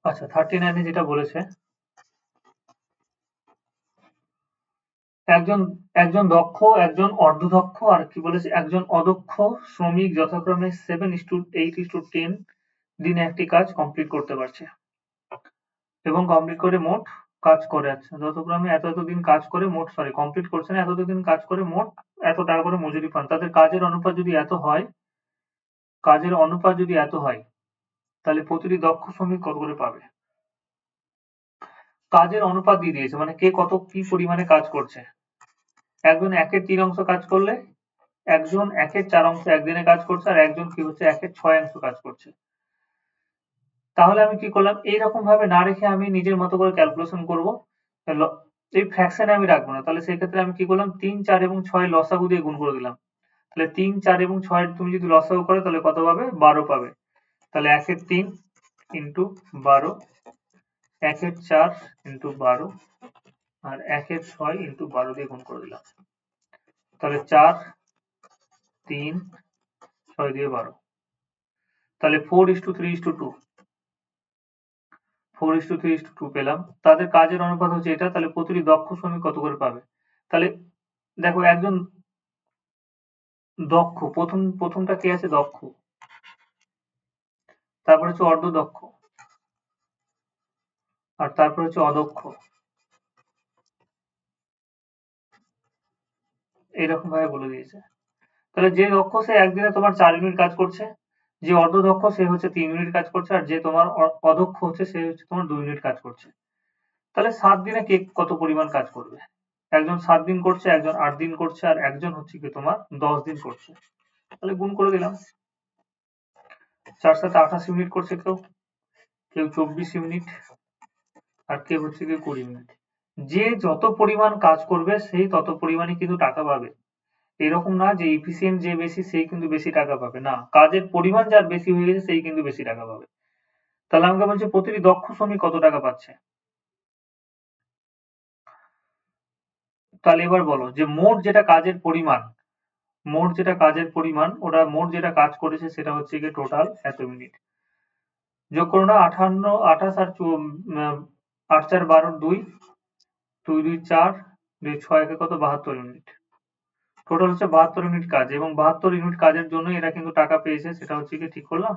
আচ্ছা, 39 যেটা বলেছে, একজন দক্ষ, একজন অর্ধদক্ষ, আর কি বলেছে? একজন অদক্ষ শ্রমিক যথাক্রমে 7:8:10 দিনে একটি কাজ কমপ্লিট করতে পারছে এবং কমপ্লিট করে মোট কাজ করে, আচ্ছা, যথাক্রমে এত এত দিন কাজ করে মোট, কমপ্লিট করছে না, এত এত দিন কাজ করে মোট এত টাকা করে মজুরি পান। তাদের কাজের অনুপাত যদি এত হয়, তাহলে প্রতিটি দক্ষ শ্রমিক কত করে পাবে? কাজের অনুপাত দিয়ে দিয়েছে, মানে কে কত কি পরিমাণে কাজ করছে। একজন 1/3 কাজ করলে, একজন 1/4 একদিনে কাজ করছে, আর একজন কি হচ্ছে 1/6 কাজ করছে। তাহলে আমি কি করলাম? এইরকম ভাবে না রেখে আমি নিজের মতো করে ক্যালকুলেশন করব। এই ফ্র্যাকশনে আমি রাখবো না। তাহলে সেই ক্ষেত্রে আমি কি করলাম? 3 4 এবং 6 লসাগু দিয়ে গুণ করে দিলাম। তাহলে 3 4 এবং 6 তুমি যদি লসাগু করো তাহলে কত পাবে? 12 পাবে। তাহলে 1/3 ইন্টু 12, 1/4 ইন্টু 12, আর 1/6 ইন্টু 12 দিয়ে গুণ করে দিলাম। তাহলে 4 3 6 দিয়ে 12, তাহলে 4:3:2, 4:3:2 পেলাম। তাদের কাজের অনুপাত হচ্ছে এটা, তাহলে প্রতিটি দক্ষ শ্রমিক কত করে পাবে? তাহলে দেখো, একজন দক্ষ, প্রথমটা কে আছে? দক্ষ। তারপর হচ্ছে অর্ধদক্ষ, আর তারপর হচ্ছে অদক্ষ। এইরকম ভাবে বলে দিয়েছে। তাহলে যে দক্ষ সে একদিনে তোমার 4 ইউনিট কাজ করছে, যে অর্ধদক্ষ সে হচ্ছে 3 ইউনিট কাজ করছে, আর যে তোমার অদক্ষ হচ্ছে সে হচ্ছে তোমার 2 ইউনিট কাজ করছে। তাহলে 7 দিনে কে কত পরিমাণ কাজ করবে? একজন 7 দিন করছে, একজন 8 দিন করছে, আর একজন হচ্ছে কি তোমার 10 দিন করছে। তাহলে গুণ করে দিলাম। 4 7 28 ইউনিট করছে কেউ, কেউ 24 ইউনিট, আর কেউ হচ্ছে কি 20 ইউনিট। যে যত পরিমাণ কাজ করবে সেই তত পরিমাণে কিন্তু টাকা পাবে। এরকম না যে এফিসিয়েন্ট যে বেশি সেই কিন্তু বেশি টাকা পাবে, না, কাজের পরিমাণ যার বেশি হয়ে গেছে সেই কিন্তু বেশি টাকা পাবে। তাহলে আমাকে বলছে প্রতিটি দক্ষ শ্রমিক কত টাকা পাচ্ছে। তাহলে এবার বলো যে মোট যেটা কাজের পরিমাণ, ওটা মোট যেটা কাজ করেছে সেটা হচ্ছে গিয়ে টোটাল এত মিনিট। যোগ করো না, 58 28 আর 8 4 12 2, 2 2 4, 2 6 কত? 72 ইউনিট। টোটাল হচ্ছে 72 ইউনিট কাজ এবং 72 ইউনিট কাজের জন্য এরা কিন্তু টাকা পেয়েছে, সেটা হচ্ছে কি ঠিক করলাম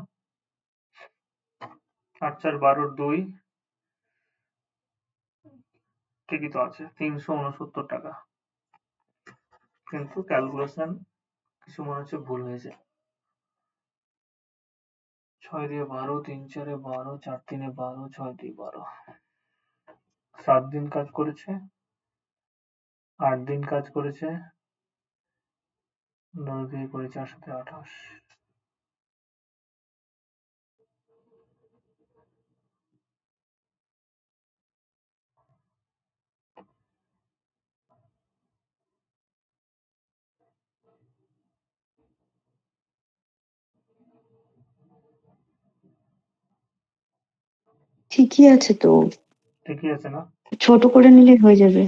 8 4 12 2 ঠিকই তো আছে 369 টাকা, কিন্তু ক্যালকুলেশন কিছু মনে হচ্ছে ভুল হয়েছে। 6 দিয়ে 12, 3 4 12, 4 3 12, 6 2 12, 7 দিন কাজ করেছে, 8 দিন কাজ করেছে, 9 দিয়ে করেছে 8 7 28। ঠিকই আছে তো, ঠিকই আছে না? ছোট করে নিলে হয়ে যাবে।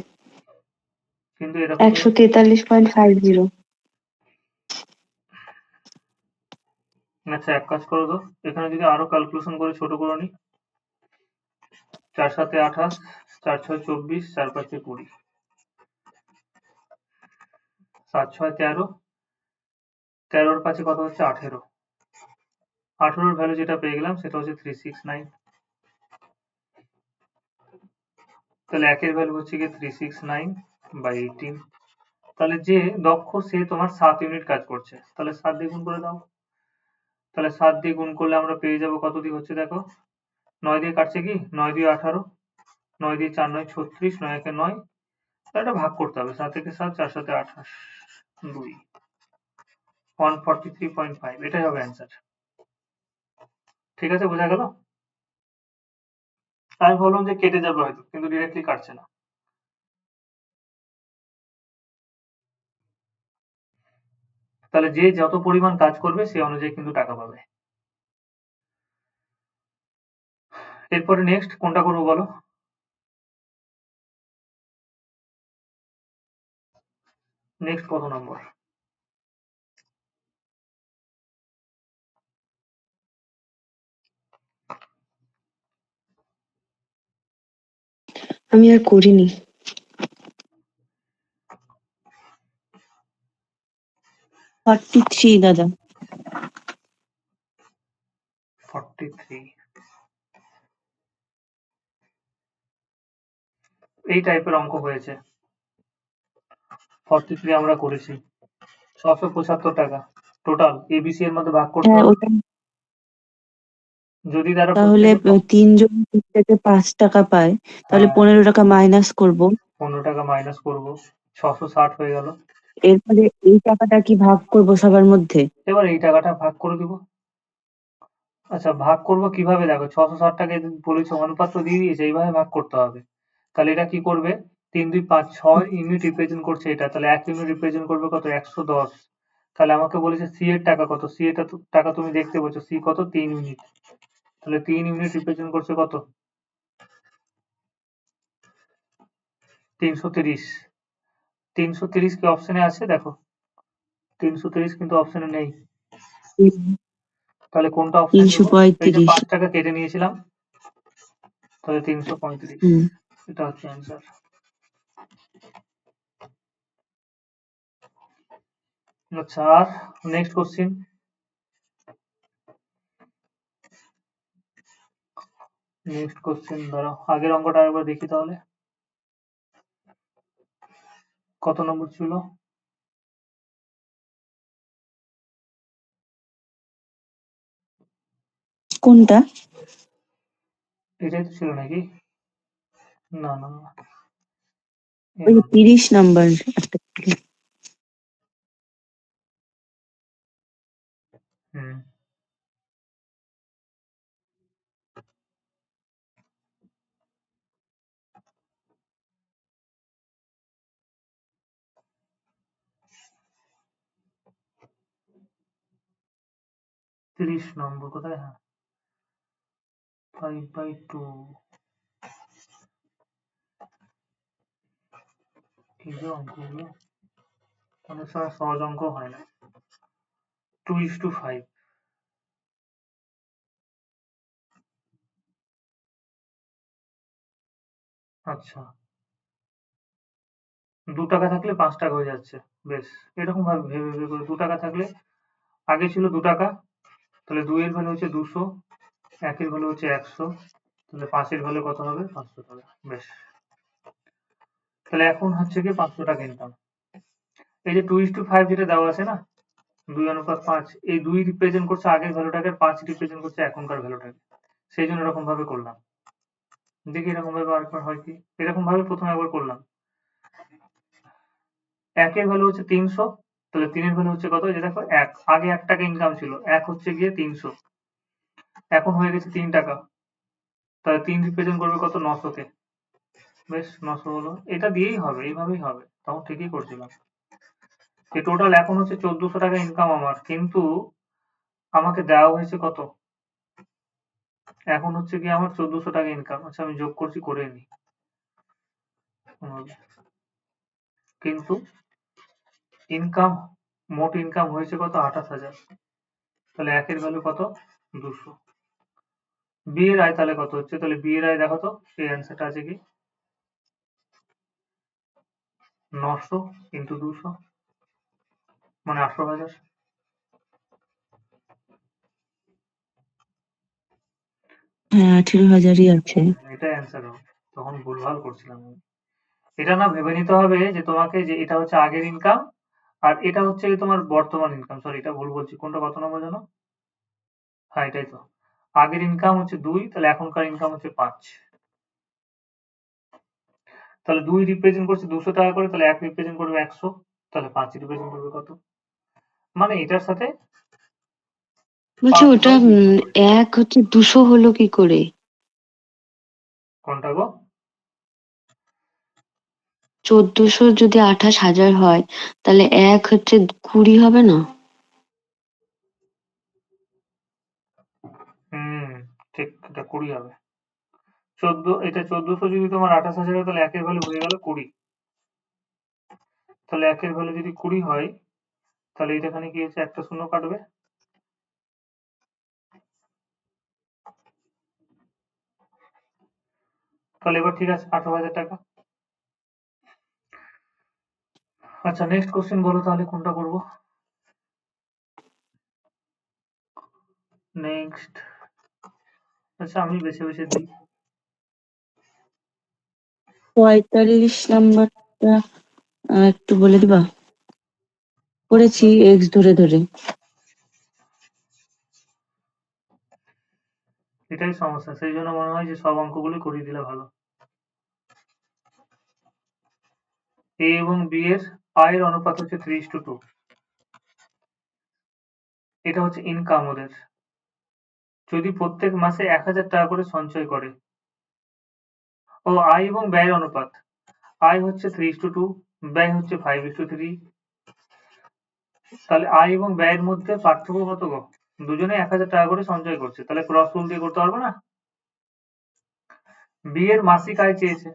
কিন্তু এ দেখো তো, 143.50। আচ্ছা এক কাজ করো তো, এখানে যদি আরো ক্যালকুলেশন করে ছোট করে নিই, 4 7 28, 4 6 24, 4 5 20, 7 6 13, 13 5 কত হচ্ছে 18, 18 ভ্যালু যেটা পেয়ে গেলাম সেটা হচ্ছে 369। তাহলে একের ভ্যালু হচ্ছে গিয়ে 369/18। তাহলে যে দক্ষ সে তোমার 7 ইউনিট কাজ করছে, তাহলে 7 দিয়ে গুণ করে দাও। তাহলে 7 দিয়ে গুণ করলে আমরা পেয়ে যাব কত দিয়ে হচ্ছে দেখো, 9 দিয়ে কাটছে কি, 9 দিয়ে 18, 9 দিয়ে 4 9 36, 9 একে 9, এটা ভাগ করতে হবে, 7 একে 7, 4 7 28, 2, 143.5, এটাই হবে অ্যান্সার। ঠিক আছে, বোঝা গেল? আমি ভাবলাম যে কেটে যাবে হয়তো, কিন্তু ডিরেক্টলি কাটছে না। তাহলে যে যত পরিমাণ কাজ করবে সে অনুযায়ী কিন্তু টাকা পাবে। এরপরে নেক্সট কোনটা করবো বলো? নেক্সট কত নম্বর? আমি আর করিনি। 43 দাদা। 43। এই টাইপের অঙ্ক হয়েছে। 43 আমরা করেছি, 675 টাকা টোটাল এবিসি এর মধ্যে ভাগ করতে হ্যাঁ হবে। ওটা, যদি তারা তাহলে প্রত্যেকে 3 জন থেকে 5 টাকা পায়, তাহলে হ্যাঁ 15 টাকা মাইনাস করব। 15 টাকা মাইনাস করবো, 660 হয়ে গেল। এরপরে এই টাকাটা কি ভাগ করব সবার মধ্যে? এবার এই টাকাটা ভাগ করে দিব। আচ্ছা ভাগ করব কিভাবে, দেখো 660 টাকা বলেছে অনুপাত্র দিয়ে দিয়েছে, এইভাবে ভাগ করতে হবে। তাহলে এটা কি করবে, 3 2 5 6 ইউনিট রিপ্রেজেন্ট করছে এটা, তাহলে 1 ইউনিট রিপ্রেজেন্ট করবে কত, 110। তাহলে আমাকে বলেছে সি এর টাকা কত, সি এর টাকা তুমি দেখতে পাচ্ছ, সি কত 3 ইউনিট, তাহলে 3 ইউনিট রিপ্রেজেন্ট করছে কত 330। 330 কি অপশনে আছে দেখো, 330 কিন্তু অপশনে নেই, তাহলে কোনটা অপশন দেব, এই যে 335। 5 টাকা কেটে নিয়েছিলাম, তাহলে 335, হুম। এটা হচ্ছে অ্যান্সার। আচ্ছা আর নেক্সট কোশ্চিন, ধরো আগের অঙ্কটা একবার দেখি তাহলে কত নম্বর ছিল। কোনটা? এটাই তো ছিল নাকি, না না না, ওই 30 নাম্বার একটা ছিল। হুম 30 নম্বর কোথায়, হ্যাঁ 5/2, কি যে অঙ্কগুলো, অনেক সময় সহজ অঙ্ক হয় না। 2:5, আচ্ছা 2 টাকা থাকলে 5 টাকা হয়ে যাচ্ছে। বেশ, এরকম ভাবে ভেবে ভেবে করে 2 টাকা থাকলে আগে ছিল 2 টাকা, তাহলে 2 এর ভ্যালু হচ্ছে 200, 1 এর ভ্যালু হচ্ছে 100, তাহলে 5 এর ভ্যালু কত হবে? 500 টাকা। বেশ, তাহলে এখন হচ্ছে কি 500 টাকা ইনকাম। এই যে 2:5 যেটা দেওয়া আছে না, 2:5, এই 2 রিপ্রেজেন্ট করছে আগের ভ্যালুটাকে, 5 রিপ্রেজেন্ট করছে এখনকার ভ্যালুটাকে। সেই জন্য এরকম ভাবে করলাম। দেখি এরকম ভাবে আরেকবার হয় কি। এরকম ভাবে প্রথমে একবার করলাম। 1 এর ভ্যালু হচ্ছে 300, তাহলে 3 এর ভ্যালু হচ্ছে কত? এই যে দেখো 1, আগে 1 টাকা ইনকাম ছিল, 1 হচ্ছে গিয়ে 300, এখন হয়ে গেছে 3 টাকা, তাহলে 3 রিপ্রেজেন্ট করবে কত? 900 কে। বেশ, 900 হলো। এটা দিয়েই হবে, এইভাবেই হবে। তখন ঠিকই করছিলাম। যে টোটাল এখন হচ্ছে 1400 টাকা ইনকাম আমার, কিন্তু আমাকে দেওয়া হয়েছে কত? এখন হচ্ছে কি আমার 1400 টাকা ইনকাম। আচ্ছা, আমি যোগ করছি, করে নি। কিন্তু ইনকাম, মোট ইনকাম হয়েছে কত? 28,000। তাহলে 1 এর ভ্যালু কত? 200। বি এর আয় তাহলে কত হচ্ছে? তাহলে বি এর আয় দেখো তো, এই অ্যান্সারটা আছে কি? 900 ইন্টু 200 মানে 18,000। হ্যাঁ 18,000ই আছে। এটাই অ্যান্সার হবে। তখন ভুলভাল করছিলাম আমি। এটা না ভেবে নিতে হবে যে তোমাকে, যে এটা হচ্ছে আগের ইনকাম আর এটা হচ্ছে তোমার বর্তমান ইনকাম। সরি, এটা ভুল বলছি। কোনটা কত নম্বর জানো? হ্যাঁ, এটাই তো। আগের ইনকাম হচ্ছে 2, তাহলে এখনকার ইনকাম হচ্ছে 5। তাহলে 2 রিপ্রেজেন্ট করছে 200 টাকা করে, তাহলে 1 রিপ্রেজেন্ট করবে 100, তাহলে 5 রিপ্রেজেন্ট করবে কত? মানে এটার সাথে বলছি 5 ওটা ঘর যোগ করবে। 1 হচ্ছে 200 হলো কি করে? কোনটা গো? 1400 যদি 28,000 হয়, তাহলে 1 হচ্ছে 20 হবে না? হুম, ঠিক, এটা 20 হবে। 1400 যদি তোমার 28,000 হয়, তাহলে 1 এর ভ্যালু হয়ে গেল 20। তাহলে 1 এর ভ্যালু যদি 20 হয়, তাহলে এখানে কি হচ্ছে? একটা শূন্য কাটবে। তাহলে এবার ঠিক আছে, 18,000 টাকা। আচ্ছা, নেক্সট কোশ্চেন বলো তাহলে কোনটা করব? নেক্সট, আচ্ছা আমি বেছে বেছে দিই। 45 নাম্বারটা একটু বলে দিবা? করেছি এক্স ধরে ধরে। এটাই সমস্যা, সেই জন্য মনে হয় যে সব অঙ্কগুলি করিয়ে দিলে ভালো। এ এবং বি এর আয়ের অনুপাত হচ্ছে 3:2। এটা হচ্ছে ইনকাম ওদের। যদি প্রত্যেক মাসে 1,000 টাকা করে সঞ্চয় করে। ও, আয় এবং ব্যয়ের অনুপাত। আয় হচ্ছে 3:2, ব্যয় হচ্ছে 5:3। তাহলে আয় এবং ব্যয়ের মধ্যে পার্থক্য কত গো? দুজনে 1,000 টাকা করে সঞ্চয় করছে, তাহলে ক্রস রুল দিয়ে করতে পারবো না? বি এর মাসিক আয় চেয়েছে,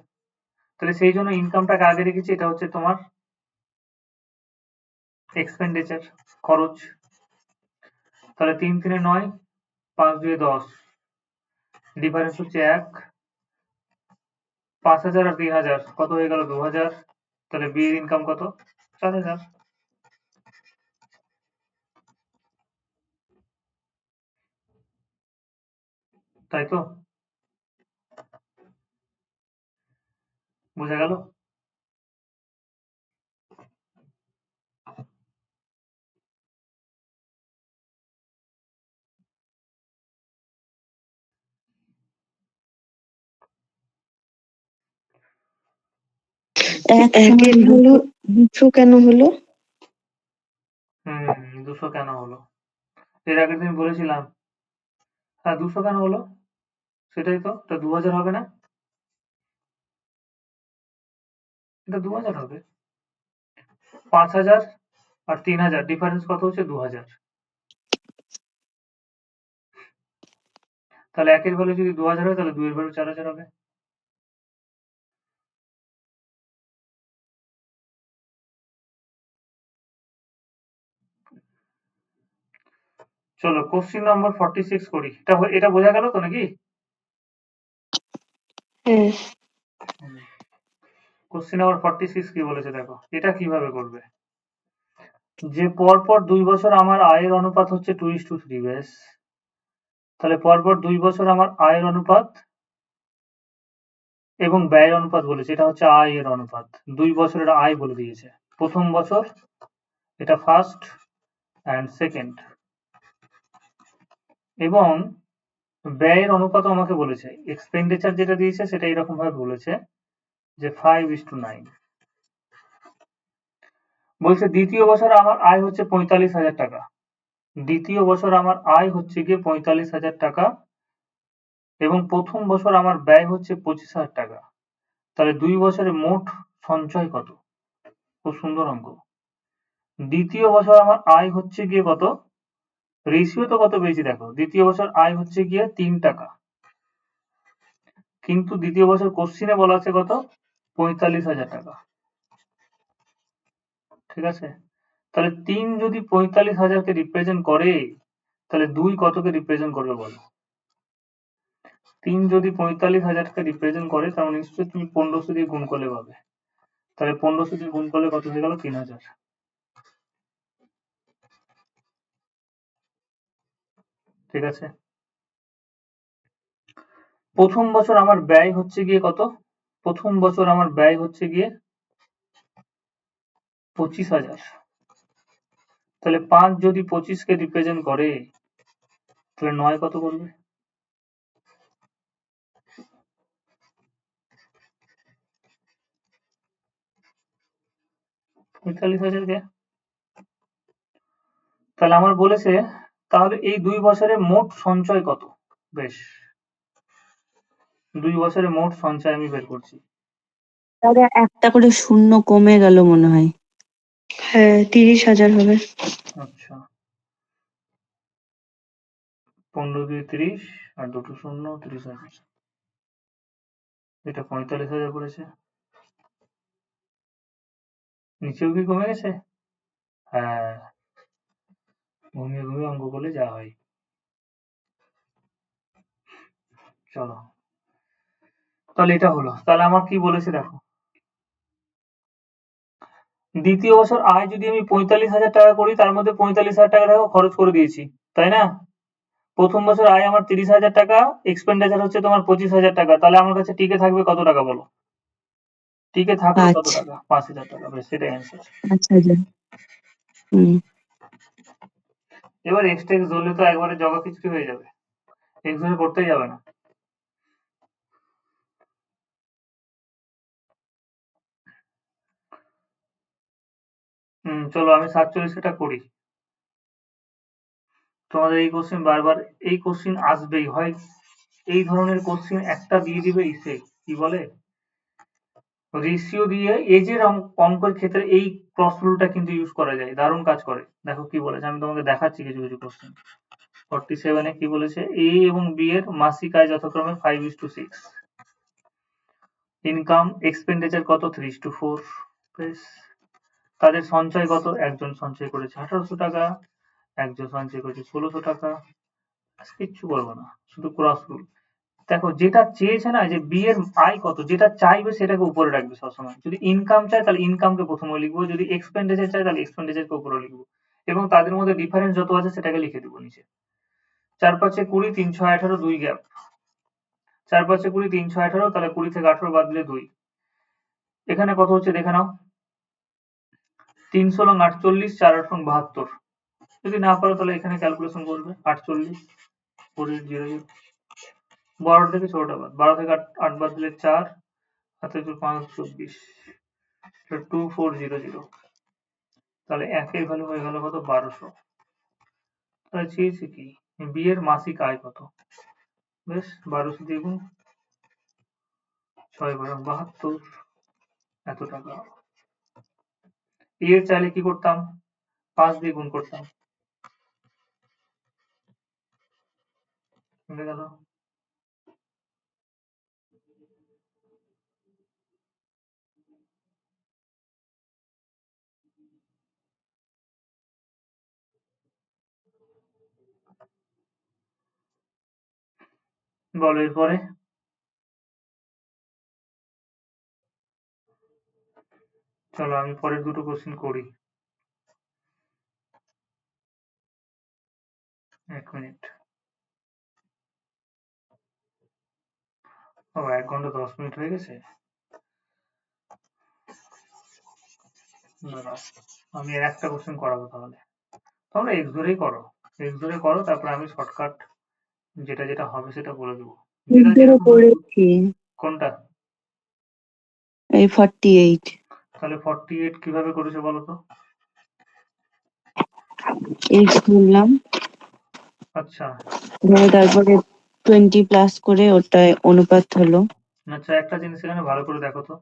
তাহলে সেই জন্য ইনকামটাকে আগে রেখেছি। এটা হচ্ছে তোমার এক্সপেন্ডিচার, খরচ। তাহলে 3 3 9, 5 2 10, ডিফারেন্স হচ্ছে 1। 5,000 আর 3,000 কত হয়ে গেল? 2,000। তাহলে বি এর ইনকাম কত? 4,000। তাই তো? বোঝা গেল? এক 1 সমান এর ভ্যালু 200 কেন হলো? 200 কেন হলো? এর আগের দিন বলেছিলাম। হ্যাঁ, 200 কেন হলো? সেটাই তো, এটা 2,000 হবে না? এটা 2,000 হবে। 5,000 আর 3,000 ডিফারেন্স কত হচ্ছে? 2,000। তাহলে 1 এর ভ্যালু যদি 2,000 হয়, তাহলে 2 এর ভ্যালু 4,000 হবে। চলো কোশ্চেন নম্বর 46 করি। এটা বোঝা গেল তো নাকি? হ্যাঁ। কোশ্চেন নাম্বার 46 কি বলেছে দেখো, এটা কিভাবে করবে। যে পরপর 2 বছর আমার আয়ের অনুপাত হচ্ছে 2:3 বেশ, তাহলে পরপর 2 বছর আমার আয়ের অনুপাত এবং ব্যয়ের অনুপাত বলেছে, এটা হচ্ছে আয়ের অনুপাত। 2 বছরের আয় বলে দিয়েছে, প্রথম বছর এটা ফার্স্ট অ্যান্ড সেকেন্ড, এবং ব্যয়ের অনুপাত আমাকে বলেছে, এক্সপেন্ডিচার যেটা দিয়েছে সেটা এরকম ভাবে বলেছে যে 5:9। বলছে দ্বিতীয় বছর আমার আয় হচ্ছে 45,000 টাকা, দ্বিতীয় বছর আমার আয় হচ্ছে গিয়ে 45,000 টাকা এবং প্রথম বছর আমার ব্যয় হচ্ছে 25,000 টাকা, তাহলে 2 বছরে মোট সঞ্চয় কত? খুব সুন্দর অঙ্ক। দ্বিতীয় বছর আমার আয় হচ্ছে গিয়ে কত, রেশিও তো কত বেশি দেখো, দ্বিতীয় বছর আয় হচ্ছে গিয়ে 3 টাকা, কিন্তু দ্বিতীয় বছর কোশ্চিনে বলা আছে কত, 45,000 টাকা, ঠিক আছে। তাহলে 3 যদি 45,000 কে রিপ্রেজেন্ট করে, তাহলে 2 কতকে রিপ্রেজেন্ট করবে বলো। 3 যদি 45,000 কে রিপ্রেজেন্ট করে, তার মানে নিশ্চয়ই তুমি 1500 দিয়ে গুণ করলে পাবে, তাহলে 1500 দিয়ে গুণ করলে কত হয়ে গেল, 3,000, ঠিক আছে। প্রথম বছর আমার ব্যয় হচ্ছে গিয়ে কত, প্রথম বছর আমার ব্যয় হচ্ছে গিয়ে 25,000, তাহলে 5 যদি 25 কে রিপ্রেজেন্ট করে, তাহলে 9 কত করবে, 45,000 কে। তাহলে আমার বলেছে, তাহলে এই 2 বছরে মোট সঞ্চয় কত, বেশ 2 বছরে মোট সঞ্চয় আমি বের করছি। তাহলে একটা করে শূন্য কমে গেল মনে হয়। হ্যাঁ, 30,000 হবে। আচ্ছা, 15 দিয়ে 30 আর দুটো শূন্য, 30,000, এটা 45,000 পড়েছে। নিচেও কি কমে গেছে? হ্যাঁ, ঘুমিয়ে ঘুমিয়ে অঙ্ক করলে যা হয়। চলো, তাহলে এটা হলো। তাহলে আমার কি বলেছে দেখো, দ্বিতীয় বছর আয় যদি আমি 45,000 টাকা করি, তার মধ্যে 45,000 টাকা দেখো খরচ করে দিয়েছি, তাই না। প্রথম বছর আয় আমার 30,000 টাকা, এক্সপেন্ডিচার হচ্ছে তোমার 25,000 টাকা, তাহলে আমার কাছে টিকে থাকবে কত টাকা বলো, টিকে থাকলো কত 5 টাকা, 5,000 টাকা, বেশ সেটাই অ্যান্সার। 5,000। হুম। এবার এক্স টেক্স ধরলে তো একবারে জগা খিচুড়ি হয়ে যাবে, এক্স ধরে করতেই যাবে না। চলো আমি 47টা করি। তোমাদের এই কোশ্চেন বারবার, এই কোশ্চেন আসবেই, হয় এই ধরনের কোশ্চেন একটা দিয়ে দিবে ইসে, কি বলে, রেশিও দিয়ে এজের অঙ্কের ক্ষেত্রে এই ক্রস রুলটা কিন্তু ইউজ করা যায়, দারুণ কাজ করে। দেখো কি বলেছে, আমি তোমাকে দেখাচ্ছি কিছু কিছু কোশ্চেন। 47 এ কি বলেছে, এ এবং বি এর মাসিক আয় যথাক্রমে 5:6, ইনকাম এক্সপেন্ডিচার কত 3:4, বেশ। তাদের সঞ্চয় কত, একজন সঞ্চয় করেছে 1800 টাকা, একজন সঞ্চয় করেছে 1600 টাকা, কিচ্ছু করবো না, শুধু ক্রস রুল। দেখো যেটা চেয়েছে না, যে বি এর আয় কত, যেটা চাইবে সেটাকে উপরে রাখবে সবসময়। যদি ইনকাম চায় তাহলে ইনকামকে প্রথমে লিখবো, যদি এক্সপেন্ডিচার চায় তাহলে এক্সপেন্ডিচারকে উপরে লিখবো, এবং তাদের মধ্যে ডিফারেন্স যত আছে সেটাকে লিখে দেবো নিচে। 4×5=20, 3×6=18, 2 গ্যাপ, 4×5=20, 3×6=18, তাহলে 20 থেকে 18 বাদ দিলে 2। এখানে কত হচ্ছে দেখে নাও, 3×16=48, 4×8=72। যদি না পারো তাহলে এখানে ক্যালকুলেশন করবে, 48, 4800, 12 থেকে 16টা বাদ, 12 থেকে 8 বাদ দিলে 4, হাতে 5, 24, 2400, তাহলে একের ভ্যালু হয়ে গেল কত, 1200। তাহলে চেয়েছে কি, বি এর মাসিক আয় কত, বেশ 1200 দিয়ে গুণ, 6×72, এত টাকা। এ এর চাইলে কি করতাম, 5 দিয়ে গুণ করতাম, মিলে গেল। বলো এরপরে। চলো আমি পরের দুটো কোশ্চেন করি। 1 মিনিট। 1 ঘন্টা 10 মিনিট হয়ে গেছে। দাঁড়াও, আমি আর একটা কোশ্চেন করাবো তাহলে। তোমরা এক্স ধরেই করো, তারপর আমি শর্টকাট যেটা যেটা হবে সেটা বলে দেবো। যেটা যেরকম করেছি কোনটা? এই 48 তাহলে 48 কিভাবে করেছো বলো তো? এক্স ধরলাম, আচ্ছা ধরে তারপরে 20 প্লাস করে ওটায় অনুপাত হলো। আচ্ছা, একটা জিনিস এখানে ভালো করে দেখো তো,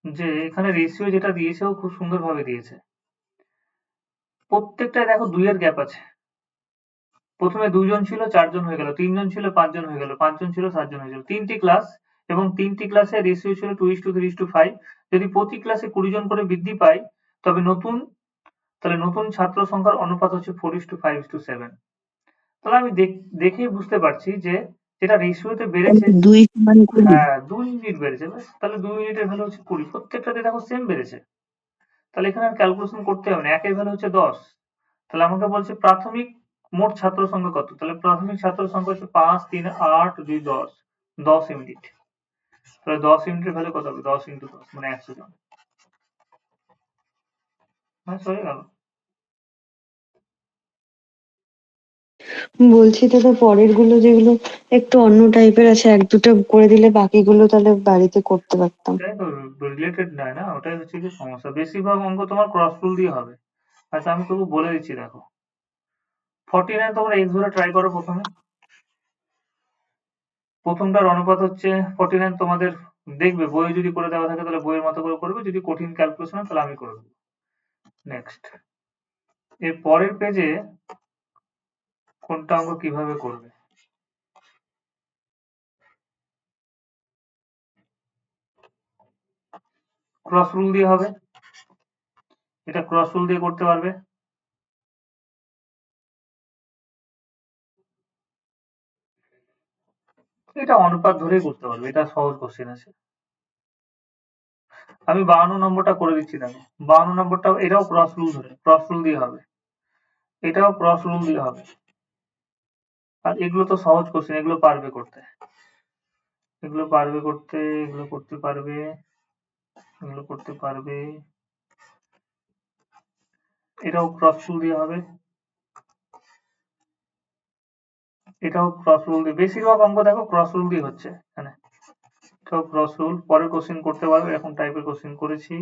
যে এখানে রেশিও যেটা দিয়েছে ও খুব সুন্দর ভাবে দিয়েছে। প্রত্যেকটায় দেখো 2 এর গ্যাপ আছে। প্রথমে 2 জন ছিল 4 জন হয়ে গেল, 3 জন ছিল 5 জন হয়ে গেল, 5 জন ছিল 7 জন হয়ে গেল। 3টি ক্লাস এবং 3টি ক্লাসে রেশিও ছিল 2:3:5। যদি প্রতি ক্লাসে 20 জন করে বৃদ্ধি পায় তবে নতুন ছাত্র সংখ্যার অনুপাত হচ্ছে 4:5:7। তাহলে আমি দেখেই বুঝতে পারছি যে যেটা রেশিওতে বেড়েছে, 2 সমান 20। হ্যাঁ 2 ইউনিট বেড়েছে। ব্যাস, তাহলে 2 ইউনিটের ভ্যালু হচ্ছে 20। প্রত্যেকটাতে দেখো সেম বেড়েছে। তাহলে এখানে আর ক্যালকুলেশন করতে হবে না, একের ভ্যালু হচ্ছে 10। তাহলে আমাকে বলছে প্রাথমিক মোট ছাত্র সংখ্যা কত। তাহলে প্রাথমিক ছাত্র সংখ্যা হচ্ছে 5 3 8 2 10, 10 ইউনিট। তাহলে 10 ইউনিটের ভ্যালু কত হবে? 10 × 10 মানে 100 জন। ব্যাস হয়ে গেল। বলছি দাদা, পরের গুলো যেগুলো একটু অন্য টাইপের আছে, এক দুটো করে দিলে বাকিগুলো তাহলে বাড়িতে করতে পারতাম। তাই তো, রিলেটেড নয় না, ওটাই হচ্ছে কি সমস্যা। বেশিরভাগ অঙ্ক তোমার ক্রস রুল দিয়ে হবে। আচ্ছা আমি তবু বলে দিচ্ছি, দেখো 49 তোমরা এক্স ধরে ট্রাই করো। প্রথমটার অনুপাত হচ্ছে 49। তোমাদের দেখবে বইয়ে যদি করে দেওয়া থাকে তাহলে বইয়ের মতো করে করবে, যদি কঠিন ক্যালকুলেশন হয় তাহলে আমি করে দেবো। নেক্সট, এর পরের পেজে কোনটা অঙ্ক কিভাবে করবে। ক্রস রুল দিয়ে হবে, এটা ক্রস রুল দিয়ে করতে পারবে। এটা অনুপাত ধরেই করতে পারবে, এটা সহজ কোশ্চেন আছে। আমি 52 নম্বরটা করে দিচ্ছি, দেখো 52 নম্বরটা এটাও ক্রস রুল দিয়ে হবে, এটাও ক্রস রুল দিয়ে হবে। আর এগুলো তো সহজ কোশ্চেন, এগুলো পারবে করতে, এগুলো করতে পারবে। এটাও ক্রস রুল দিয়ে হবে, এটাও ক্রস রুল দিয়ে। বেশিরভাগ অঙ্ক দেখো ক্রস রুল দিয়ে হচ্ছে এখানে। এটাও ক্রস রুল। পরের কোশ্চেন করতে পারবে, এরকম টাইপের কোশ্চেন করেছি।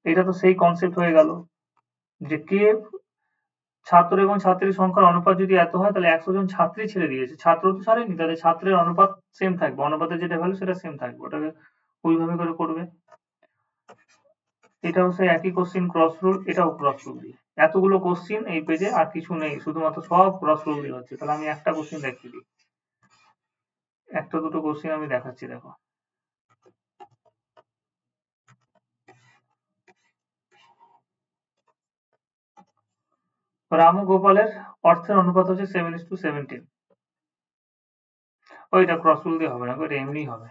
এটা তো সেই কনসেপ্ট হয়ে গেল যে কে ছাত্র এবং ছাত্রীর সংখ্যার অনুপাত যদি এত হয় তাহলে 100 জন ছাত্রী ছেড়ে দিয়েছে, ছাত্র তো ছাড়েনি, তাহলে ছাত্রের অনুপাত সেম থাকবে, অনুপাতের যেটা ভ্যালু সেটা সেম থাকবে, ওটাকে ওইভাবে করে করবে। এটাও সেই একই কোশ্চেন ক্রস রুল, এটাও ক্রস রুল দিয়ে। এতগুলো কোশ্চেন এই পেজে আর কিছু নেই, শুধুমাত্র সব ক্রস রুল দিয়ে হচ্ছে। তাহলে আমি একটা কোশ্চেন দেখিয়ে দিই, একটা দুটো কোশ্চেন আমি দেখাচ্ছি, দেখো। রাম ও গোপালের অর্থের অনুপাত হচ্ছে 7:17। ওইটা ক্রস রুল দিয়ে হবে না, ওইটা এমনিই হবে।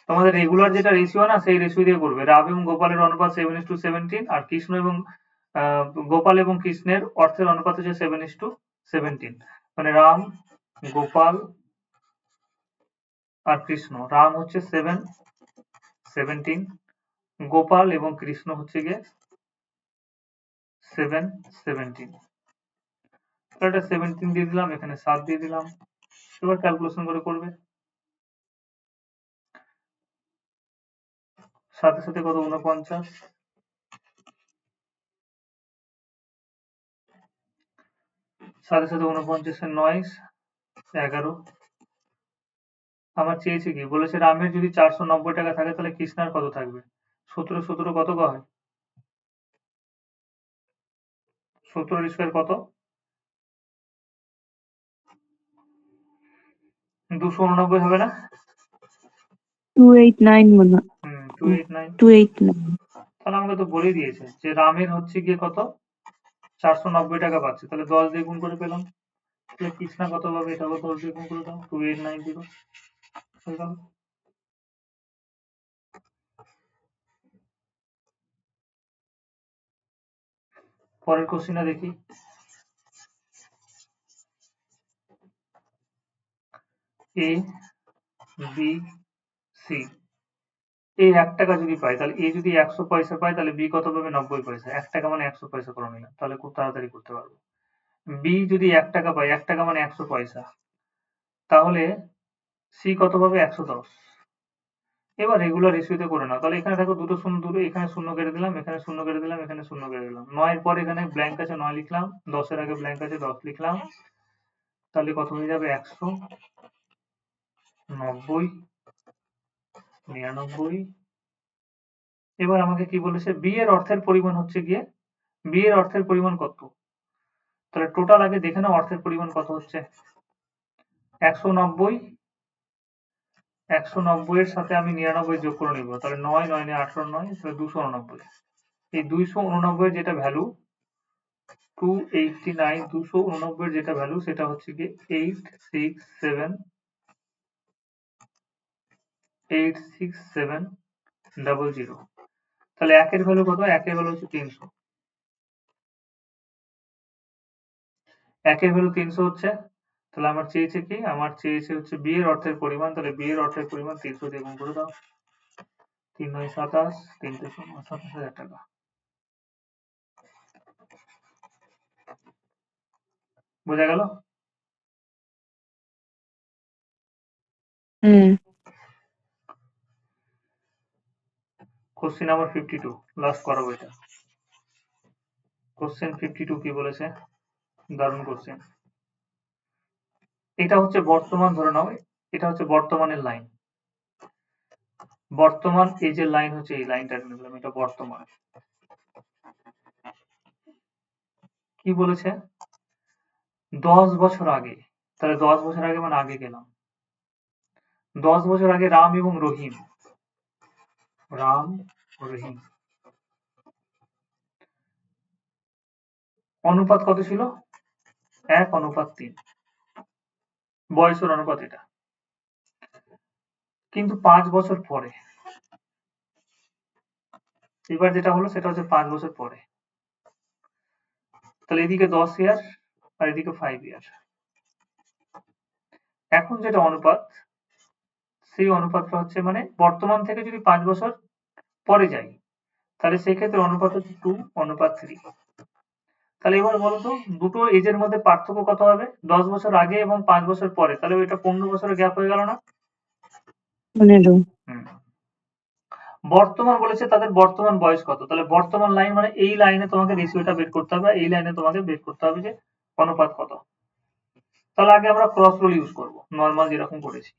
তোমাদের রেগুলার যেটা রেশিও না, সেই রেশিও দিয়ে করবে। রাম এবং গোপালের অনুপাত 7:17, আর কৃষ্ণ এবং গোপাল এবং কৃষ্ণের অর্থের অনুপাত হচ্ছে 7:17। মানে রাম, গোপাল আর কৃষ্ণ। রাম হচ্ছে 7:17, গোপাল এবং কৃষ্ণ হচ্ছে গিয়ে 7:17। এটা 17 দিয়ে দিলাম, এখানে 7 দিয়ে দিলাম। এবার ক্যালকুলেশন করে করবে। সাথে সাথে কত? 49। সাথে সাথে 49 9 11। আমার চেয়েছে কি, বলেছে রামের যদি 490 টাকা থাকে তাহলে কৃষ্ণার কত থাকবে। 17 কত হয়? 17 স্কোয়ার কত? 289 হবে না? 289 মনে হয়। 289। 289। তাহলে আমাকে তো বলে দিয়েছে যে রামের হচ্ছে গিয়ে কত, 490 টাকা পাচ্ছে, তাহলে 10 দিয়ে গুণ করে পেলাম। তাহলে কৃষ্ণা কত পাবে, এটাও 10 দিয়ে গুণ করে দাও, 2890 হয়ে গেল। পরের কোশ্চেনটা দেখি। এ বি সি, এ 1 টাকা যদি পায় তাহলে এ যদি 100 পয়সা পায় তাহলে বি কত পাবে? 90 পয়সা। 1 টাকা মানে 100 পয়সা করে নিলাম, তাহলে খুব তাড়াতাড়ি করতে পারবো। বি যদি 1 টাকা পায়, 1 টাকা মানে 100 পয়সা, তাহলে সি কত পাবে? 110। এবার রেগুলার রেশিওতে করে নাও। তাহলে এখানে দেখো দুটো শূন্য দূরে, এখানে শূন্য কেটে দিলাম, এখানে শূন্য কেটে দিলাম, এখানে শূন্য কেটে দিলাম। 9 এর পর এখানে ব্ল্যাঙ্ক আছে 9 লিখলাম, 10 এর আগে ব্ল্যাঙ্ক আছে 10 লিখলাম, তাহলে কত হয়ে যাবে? 100, 90, 99। এবার আমাকে কি বলেছে? বি এর অর্থের পরিমাণ হচ্ছে গিয়ে, বি এর অর্থের পরিমাণ কত? তাহলে টোটাল আগে দেখে নাও অর্থের পরিমাণ কত হচ্ছে। 190, 190 এর সাথে আমি 99 যোগ করে নিব, তাহলে 9, 9 9 18, 9, তাহলে 289। এই 289 এর যেটা ভ্যালু 289, 289 এর যেটা ভ্যালু সেটা হচ্ছে গিয়ে 86700। তাহলে একের ভ্যালু কত? একের ভ্যালু হচ্ছে 300। একের ভ্যালু 300 হচ্ছে, তাহলে আমার চেয়েছে কি? আমার চেয়েছে হচ্ছে বি এর অর্থের পরিমাণ, তাহলে বি এর অর্থের পরিমাণ 300 দিয়ে গুণ করে দাও। 3 9 27, 3 তে 27,000 টাকা। বোঝা গেল? কোশ্চেন নাম্বার 52, লাস্ট করাবো এটা। কোশ্চেন 52 কি বলেছে? দারুণ কোশ্চেন। এটা হচ্ছে বর্তমান, ধরে নাও এটা হচ্ছে বর্তমানের লাইন। বর্তমান এজের লাইন হচ্ছে এই লাইনটা নিলাম, এটা বর্তমান। কি বলেছে? 10 বছর আগে, তাহলে 10 বছর আগে মানে আগে গেলাম। 10 বছর আগে রাম এবং রহিম, রাম রহিম অনুপাত কত ছিল? 1:3। বয়সের অনুপাত এটা। কিন্তু 5 বছর পরে, এবার যেটা হলো সেটা হচ্ছে 5 বছর পরে, তাহলে এদিকে 10 ইয়ার আর এদিকে 5 ইয়ার। এখন যেটা অনুপাত, সেই অনুপাতটা হচ্ছে মানে বর্তমান থেকে যদি 5 বছর পরে যাই, তাহলে সেক্ষেত্রে অনুপাত হচ্ছে 2:3। তাহলে এবার বলতো দুটো এজের মধ্যে পার্থক্য কত হবে? 10 বছর আগে এবং 5 বছর পরে, তাহলে এটা 15 বছরের গ্যাপ হয়ে গেল না? 15। হুম। বর্তমান বলেছে তাদের বর্তমান বয়স কত, তাহলে বর্তমান লাইন মানে এই লাইনে তোমাকে রেশিওটা বের করতে হবে, এই লাইনে তোমাকে বের করতে হবে যে অনুপাত কত। তাহলে আগে আমরা ক্রস রুল ইউজ করব, নর্মাল যেরকম করেছি।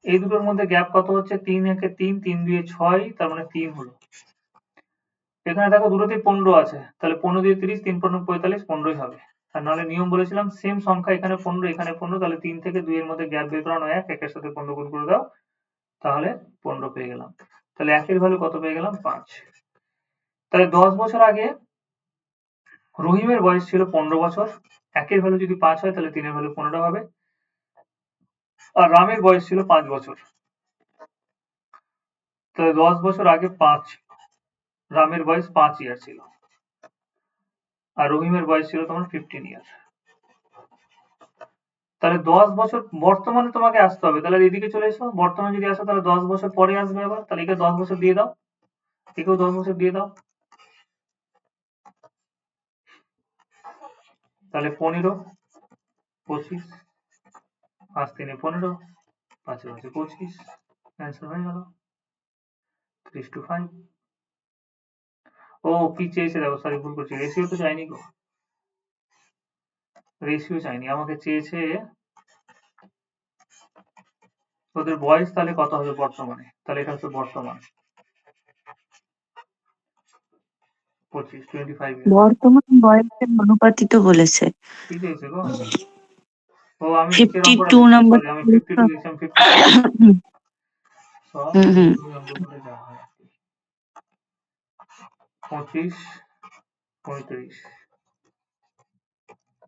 এই দুটোর মধ্যে গ্যাপ কত হচ্ছে? 3 1 এ 3, 3 2 এ 6, তার মানে 3 হলো। এখানে দেখো দুটোতেই 15 আছে, তাহলে 15 দিয়ে 30, 3 15 45, 15ই হবে। আর নাহলে নিয়ম বলেছিলাম সেম সংখ্যা, এখানে 15 এখানে 15, তাহলে 3 থেকে 2 এর মধ্যে গ্যাপ বের করানো 1, একের সাথে 15 গুণ করে দাও, তাহলে 15 পেয়ে গেলাম। তাহলে একের ভ্যালু কত পেয়ে গেলাম? 5। তাহলে 10 বছর আগে রহিমের বয়স ছিল 15 বছর, একের ভ্যালু যদি 5 হয় তাহলে 3 এর ভ্যালু 15 হবে। আর রামের বয়স ছিল 5 বছর, তাহলে 10 বছর আগে 5, রামের বয়স 5 ইয়ার ছিল, আর রহিমের বয়স ছিল তোমার 15 ইয়ার। তাহলে 10 বছর বর্তমানে তোমাকে আসতে হবে, তাহলে এদিকে চলে এসো। বর্তমানে যদি আসো তাহলে 10 বছর পরে আসবে আবার, তাহলে একে 10 বছর দিয়ে দাও, একেও 10 বছর দিয়ে দাও, তাহলে 15, 25, 5 3 15, 5 5 25, অ্যান্সার হয়ে গেল 3:5। ও কি চেয়েছে দেখো, সরি ভুল করছি, রেশিও তো চাইনি গো, রেশিও চাইনি, আমাকে চেয়েছে ওদের বয়স তাহলে কত হবে বর্তমানে, তাহলে এটা হচ্ছে বর্তমান 25, 25 ইয়ার। বর্তমান বয়সের অনুপাতিত বলেছে। কি চেয়েছে গো? ও আমি নিচের অঙ্কটা 52 দেখছি, নম্বর। সরি আমি 52 লিখছিলাম, 52 সব হুম হুম। তুমি অঙ্ক করে যা হয়। 25, 35,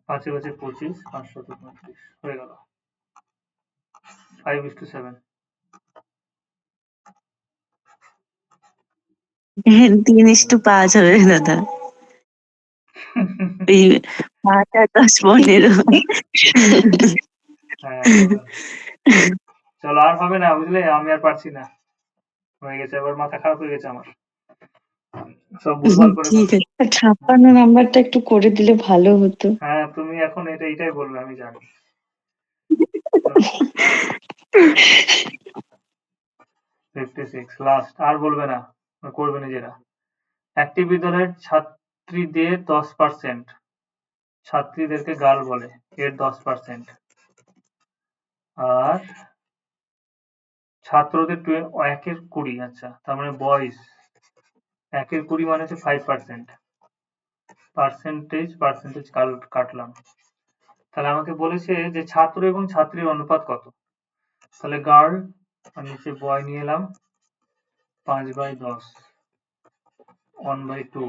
5 5 25, 5 7 35 হয়ে গেল 5:7। 3:5 হবে দাদা। এই 5 আর 10 15 হ্যাঁ চলো চলো, আর হবে না বুঝলে, আমি আর পারছি না, হয়ে গেছে, এবার মাথা খারাপ হয়ে গেছে আমার, সব ভুলভাল করে ঠিক ফেলছি। আছে। 56 নাম্বারটা একটু করে দিলে ভালো হতো। হ্যাঁ তুমি এখন এইটাই বলবে, আমি জানি। 56 লাস্ট, আর বলবে না, করবে নিজেরা। একটি বিদ্যালয়ের ছাত্রীদের 10% ছাত্রীদেরকে গার্ল বলে, এর 10%, আর ছাত্রদের 1/20, আচ্ছা তার মানে বয়েজ 1/20 মানে হচ্ছে 5%, পার্সেন্টেজ কাটলাম। তাহলে আমাকে বলেছে যে ছাত্র এবং ছাত্রীর অনুপাত কত, তাহলে গার্ল আর নিচে বয় নিয়ে এলাম 5/10 1/2,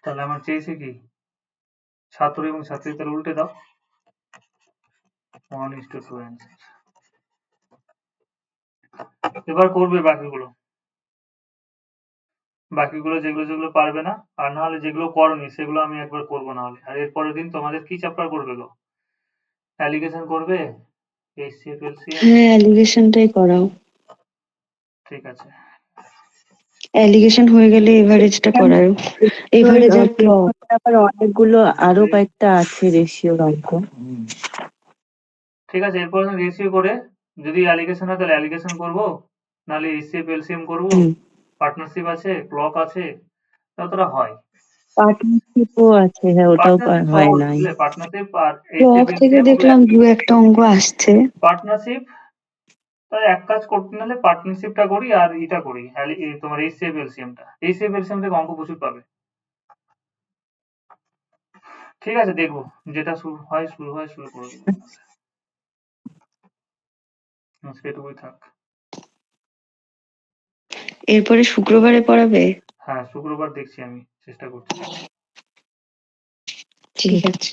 তাহলে আমার চেয়েছে কি ছাত্র এবং ছাত্রী, তাহলে উল্টে দাও 1:2 অ্যান্সার। এবার করবে বাকিগুলো যেগুলো যেগুলো পারবে না, আর না হলে যেগুলো করনি সেগুলো আমি একবার করবো না হলে। আর এর পরের দিন তোমাদের কি চ্যাপ্টার করবে গো? অ্যালিগেশন করবে, এইচসিএফ এলসিএম? হ্যাঁ, অ্যালিগেশনটাই করাও। ঠিক আছে। অ্যালিগেশন হয়ে গেলে এভারেজটা করাও। এভারেজ আর ক্লক। আবার অনেকগুলো আরো কয়েকটা আছে রেশিওর অঙ্ক। ঠিক আছে, এরপর রেশিও করে যদি অ্যালিগেশন হয় তাহলে অ্যালিগেশন করবো, নাহলে এইচসিএফ এলসিএম করবো, পার্টনারশিপ আছে, ক্লক আছে, যতটা হয়। পার্টনারশিপও আছে, হ্যাঁ ওটাও পার্টনারশিপ হয় সহজ নাই। বুঝলে, পার্টনারশিপ আর ক্লক এইচসিএফ থেকে এলসিএম ওগুলো দেখলাম একই। 2-1টা অঙ্ক আসছে। পার্টনারশিপ তাই এক কাজ করতে নাহলে পার্টনারশিপটা করি আর এটা করি, তোমার এইচসিএফ এলসিএমটা, এইচসিএফ এলসিএম থেকে অঙ্ক প্রচুর পাবে। ঠিক আছে, দেখবো যেটা শুরু করে দেবো। আজকে এটুকুই থাক। এরপরে শুক্রবারে পড়াবে? হ্যাঁ শুক্রবার দেখছি, আমি চেষ্টা করছি। ঠিক আছে।